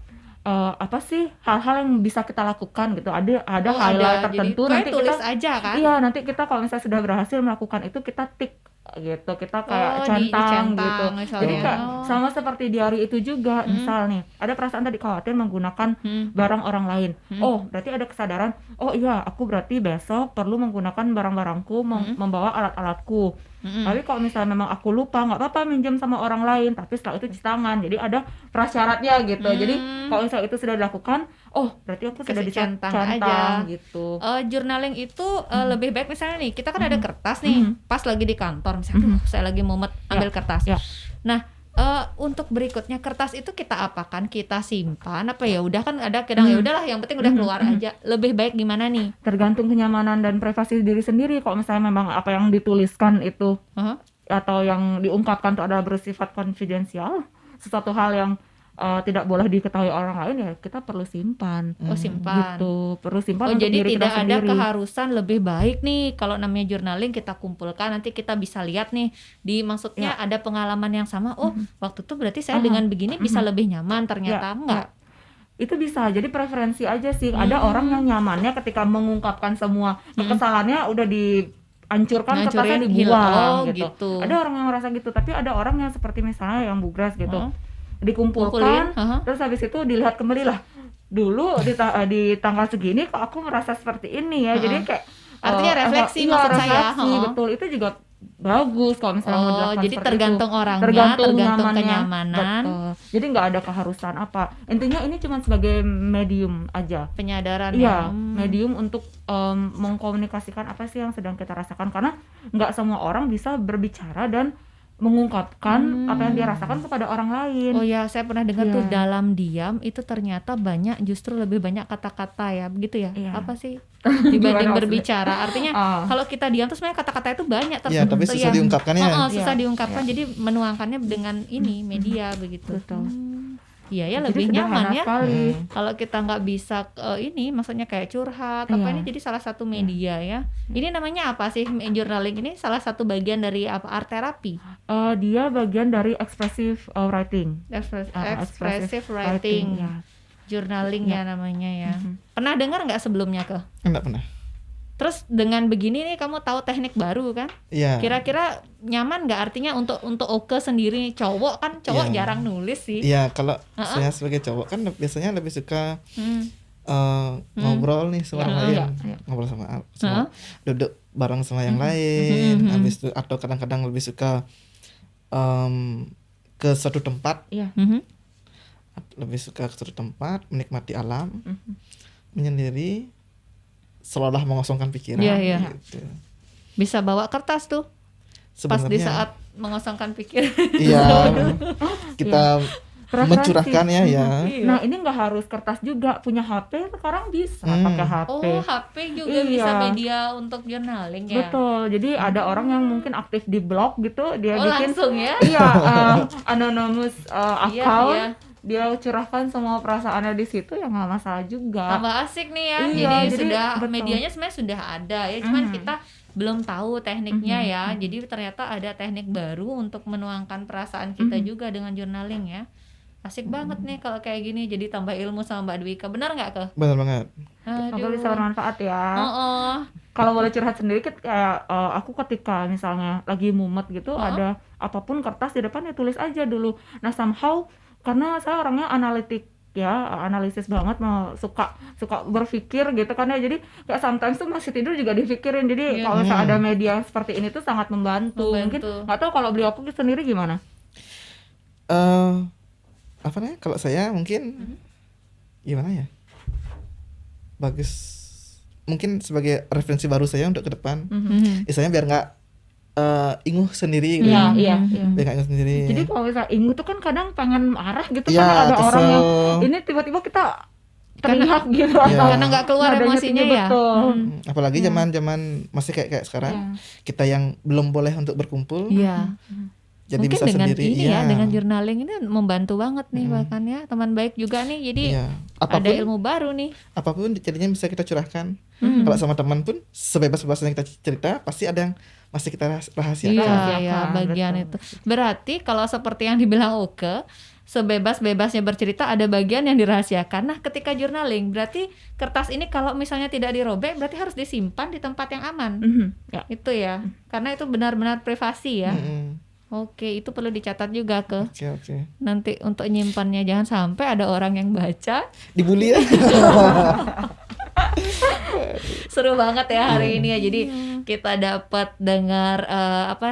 apa sih hal-hal yang bisa kita lakukan gitu. Ada Oh, highlight ada. tertentu, Jadi nanti kayak tulis kita aja kan. iya, nanti kita kalau misalnya sudah berhasil melakukan itu kita tik gitu, kita kayak Oh, centang dicentang gitu. misalnya. Jadi kayak Oh. sama seperti diary itu juga, misal nih ada perasaan tadi khawatir menggunakan barang orang lain. Oh, berarti ada kesadaran, oh iya aku berarti besok perlu menggunakan barang-barangku, membawa alat-alatku. Tapi kalau misalnya memang aku lupa, nggak apa-apa minjem sama orang lain, tapi setelah itu cuci tangan. Jadi ada prasyaratnya gitu. Jadi kalau misalnya itu sudah dilakukan, oh berarti aku sudah Kasih centang dicentang aja. gitu. Journaling itu lebih baik misalnya nih kita kan ada kertas nih, pas lagi di kantor misalnya, aduh saya lagi mumet ambil kertas. Ya. Nah, untuk berikutnya kertas itu kita apakan? Kita simpan apa ya? Udah kan ada kadang ya udahlah, yang penting udah keluar aja. Lebih baik gimana nih? Tergantung kenyamanan dan privasi diri sendiri. Kalau misalnya memang apa yang dituliskan itu Aha. atau yang diungkapkan itu adalah bersifat konfidensial, sesuatu hal yang tidak boleh diketahui orang lain, ya kita perlu simpan. Oh, simpan. Gitu, perlu simpan Oh, untuk jadi diri tidak kita ada sendiri. keharusan, lebih baik nih kalau namanya journaling kita kumpulkan, nanti kita bisa lihat nih maksudnya ada pengalaman yang sama. Oh, waktu itu berarti saya dengan begini bisa lebih nyaman, ternyata enggak. Itu bisa jadi preferensi aja sih. Ada orang yang nyamannya ketika mengungkapkan semua kekesalannya udah dihancurkan, kertasnya Ngancurin, dibuang gitu. gitu. Ada orang yang merasa gitu, tapi ada orang yang seperti misalnya yang Bu Grace gitu. Kumpulin, Dikumpulkan, terus habis itu dilihat kembali lah. Dulu di tanggal segini kok aku merasa seperti ini ya. Jadi kayak Artinya refleksi iya, maksud saya. refleksi, betul. Itu juga bagus kalau misalnya mau dilakukan Jadi seperti tergantung itu. orangnya, tergantung tergantung nyamannya. kenyamanan. Betul. Jadi nggak ada keharusan apa. Intinya ini cuma sebagai medium aja. Penyadaran Iya, ya. medium untuk mengkomunikasikan apa sih yang sedang kita rasakan, karena nggak semua orang bisa berbicara dan mengungkapkan apa yang dia rasakan kepada orang lain. Oh ya, saya pernah dengar Iya. tuh dalam diam itu ternyata justru lebih banyak kata-kata ya, begitu ya? Iya. Apa sih dibanding Gimana maksudnya? berbicara? Artinya kalau kita diam tuh sebenarnya kata-kata itu banyak. Iya, tapi susah diungkapkannya. Susah Iya. diungkapkan, jadi menuangkannya dengan media begitu. Betul. Iya ya, Jadi lebih nyaman sederhana ya. sekali. Kalau kita nggak bisa maksudnya kayak curhat apa, Iya. ini jadi salah satu media ya. Ini namanya apa sih journaling ini? Salah satu bagian dari apa? Art therapy. Dia bagian dari expressive writing. Expressive writing. Ya. Journaling ya namanya ya. Pernah dengar nggak sebelumnya ke? Enggak pernah. Terus dengan begini nih kamu tahu teknik baru kan? Iya. Kira-kira nyaman nggak, artinya untuk Oke sendiri, cowok kan Iya. jarang nulis sih. Iya, kalau saya sebagai cowok kan biasanya lebih suka ngobrol nih sama orang lain, ngobrol sama duduk bareng sama yang lain, habis itu atau kadang-kadang lebih suka ke suatu tempat, lebih suka ke suatu tempat, menikmati alam, menyendiri, seolah mengosongkan pikiran. Iya, iya. Gitu. Bisa bawa kertas tuh pas di Sebenarnya, saat mengosongkan pikiran. iya, kita Preferensi. mencurahkan ya. Nah, ini nggak harus kertas juga, punya HP sekarang bisa pakai HP. Oh, HP juga Iya. bisa media untuk journaling ya. Betul. Jadi ada orang yang mungkin aktif di blog gitu, dia Oh, bikin langsung ya. iya anonymous Iya, account. iya. Dia curahkan semua perasaannya di situ, ya nggak masalah juga. Tambah asik nih ya. Iya, jadi sudah betul. medianya sebenarnya sudah ada ya, cuman kita belum tahu tekniknya ya. Jadi ternyata ada teknik baru untuk menuangkan perasaan kita juga dengan journaling ya. Asik banget nih kalau kayak gini, jadi tambah ilmu sama Mbak Dwika. Benar nggak ke? Benar banget. Semoga bisa bermanfaat ya. Oh. Kalau boleh curhat sendiri, kayak aku ketika misalnya lagi mumet gitu, ada apapun kertas di depan, ya tulis aja dulu. Nah, somehow karena saya orangnya analitik ya, analisis banget, mau suka berpikir gitu kan ya, jadi kayak sometimes tuh masih tidur juga dipikirin. Jadi kalau misalnya ada media seperti ini tuh sangat membantu. Mungkin nggak tahu kalau beliau aku sendiri gimana. eh apa namanya? Kalau saya mungkin gimana ya? Bagus. Mungkin sebagai referensi baru saya untuk ke depan. Misalnya biar nggak inguh sendiri gitu. Iya, iya. Biar nggak inguh sendiri. Jadi kalau misalnya Ingu tuh kan kadang pengen marah gitu Iya, kan, ada kesel. orang yang ini tiba-tiba kita teriak gitu atau Karena nggak keluar nadanya emosinya tinggi, ya. betul. Apalagi zaman masih kayak sekarang. Kita yang belum boleh untuk berkumpul. Iya. Jadi Mungkin bisa dengan sendiri. ini Iya. ya, dengan journaling ini membantu banget nih bahkan ya, teman baik juga nih. Jadi Iya. ada ilmu baru nih. Apapun jadinya bisa kita curahkan. Kalau sama teman pun sebebas-bebasnya kita cerita, pasti ada yang masih kita rahasiakan. Iya, Rahasiakan, ya bagian betul. itu. Berarti kalau seperti yang dibilang Oke, sebebas-bebasnya bercerita ada bagian yang dirahasiakan. Nah, ketika journaling, berarti kertas ini kalau misalnya tidak dirobek, berarti harus disimpan di tempat yang aman. Ya. Itu ya, karena itu benar-benar privasi ya. Mm-mm. Oke, itu perlu dicatat juga ke Oke. nanti untuk nyimpannya, jangan sampai ada orang yang baca. Dibully ya. Seru banget ya hari ini ya. Jadi kita dapat dengar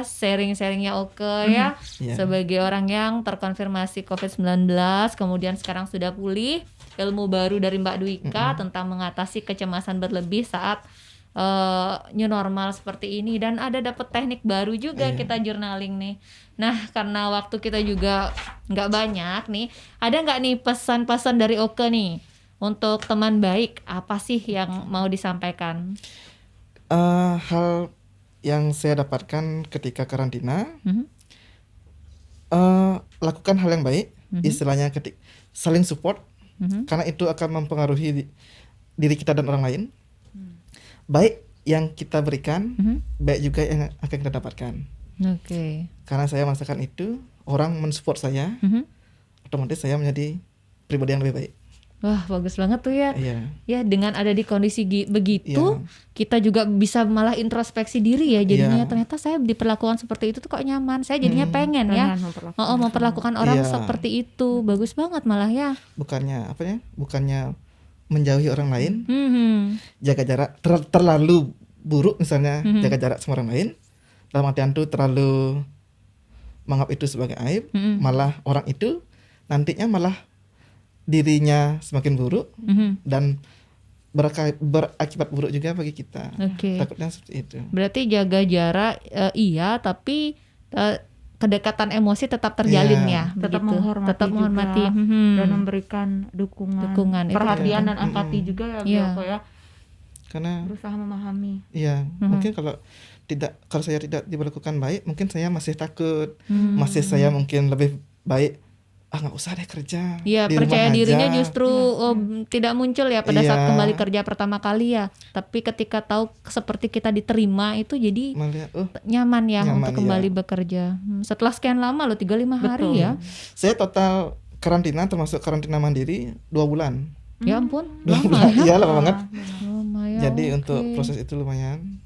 sharing-sharingnya Oke ya. Iya. Sebagai orang yang terkonfirmasi COVID-19, kemudian sekarang sudah pulih, ilmu baru dari Mbak Dwika tentang mengatasi kecemasan berlebih saat new normal seperti ini, dan ada dapat teknik baru juga kita journaling nih. Nah, karena waktu kita juga nggak banyak nih, ada nggak nih pesan-pesan dari Oke nih untuk teman baik, apa sih yang mau disampaikan? Hal yang saya dapatkan ketika karantina, lakukan hal yang baik, istilahnya saling support, karena itu akan mempengaruhi diri kita dan orang lain. Baik yang kita berikan, baik juga yang akan kita dapatkan. Oke. Karena saya merasakan itu, orang mensupport saya, otomatis saya menjadi pribadi yang lebih baik. Wah, bagus banget tuh ya. Iya. Ya, dengan ada di kondisi begitu, Iya. kita juga bisa malah introspeksi diri ya. Jadinya Iya. ternyata saya diperlakukan seperti itu tuh kok nyaman. Saya jadinya pengen ya. Memperlakukan Memperlakukan orang Iya. seperti itu. Bagus banget malah ya. Bukannya menjauhi orang lain, jaga jarak, terlalu buruk misalnya jaga jarak sama orang lain, dalam artian tuh terlalu menganggap itu sebagai aib, malah orang itu nantinya malah dirinya semakin buruk dan berakibat buruk juga bagi kita. Oke. Takutnya seperti itu. Berarti jaga jarak iya, tapi kedekatan emosi tetap terjalin Iya. ya. Tetap begitu. menghormati Tetap juga, menghormati. dan memberikan dukungan, Itu perhatian ya. dan empati juga ya, Iya. Bioko ya. Karena Berusaha memahami. iya, mungkin kalau saya tidak diperlakukan baik, mungkin saya masih takut, masih saya mungkin lebih baik nggak usah deh kerja. Iya, di percaya rumah dirinya aja. justru tidak muncul ya pada saat Iya. kembali kerja pertama kali ya. Tapi ketika tahu seperti kita diterima itu jadi Melihat, nyaman ya nyaman, untuk kembali bekerja. Setelah sekian lama loh, 35 hari Betul. ya. saya total karantina termasuk karantina mandiri 2 bulan. Ya ampun, 2 lama bulan, ya. iya lama banget. Lumayan. Jadi oke. untuk proses itu lumayan.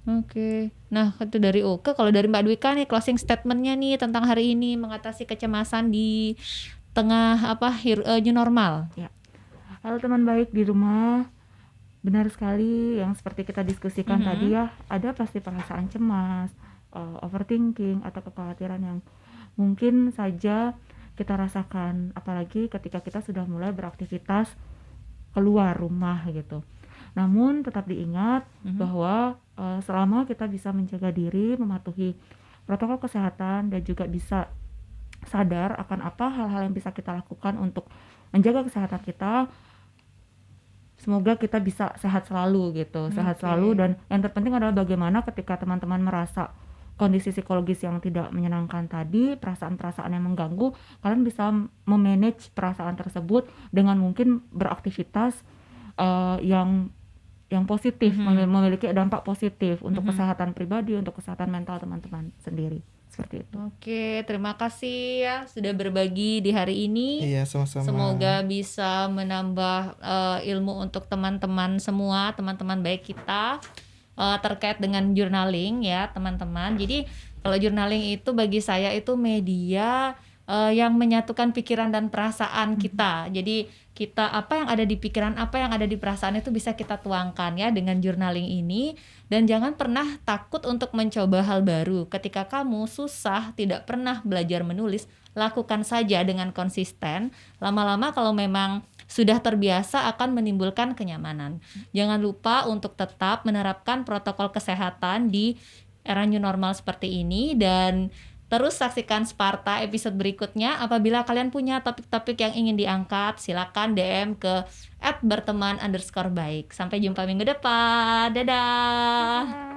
Oke. Nah, itu dari Oke. Kalau dari Mbak Dwika nih, closing statementnya nih tentang hari ini mengatasi kecemasan di tengah new normal. Halo teman baik di rumah, benar sekali yang seperti kita diskusikan tadi ya, ada pasti perasaan cemas, overthinking atau kekhawatiran yang mungkin saja kita rasakan, apalagi ketika kita sudah mulai beraktivitas keluar rumah gitu. Namun tetap diingat bahwa selama kita bisa menjaga diri, mematuhi protokol kesehatan dan juga bisa sadar akan apa hal-hal yang bisa kita lakukan untuk menjaga kesehatan kita, semoga kita bisa sehat selalu gitu, sehat selalu. Dan yang terpenting adalah bagaimana ketika teman-teman merasa kondisi psikologis yang tidak menyenangkan tadi, perasaan-perasaan yang mengganggu, kalian bisa memanage perasaan tersebut dengan mungkin beraktivitas yang positif, memiliki dampak positif untuk kesehatan pribadi, untuk kesehatan mental teman-teman sendiri. Seperti itu. Oke, terima kasih ya sudah berbagi di hari ini. Iya, sama-sama. Semoga bisa menambah ilmu untuk teman-teman semua, teman-teman baik kita terkait dengan journaling ya teman-teman. Jadi kalau journaling itu bagi saya itu media yang menyatukan pikiran dan perasaan kita. Jadi kita apa yang ada di pikiran, apa yang ada di perasaan itu bisa kita tuangkan ya dengan journaling ini. Dan jangan pernah takut untuk mencoba hal baru. Ketika kamu susah, tidak pernah belajar menulis, lakukan saja dengan konsisten. Lama-lama kalau memang sudah terbiasa akan menimbulkan kenyamanan. Jangan lupa untuk tetap menerapkan protokol kesehatan di era new normal seperti ini, dan terus saksikan Sparta episode berikutnya. Apabila kalian punya topik-topik yang ingin diangkat, silakan DM ke @berteman_baik. Sampai jumpa minggu depan. Dadah.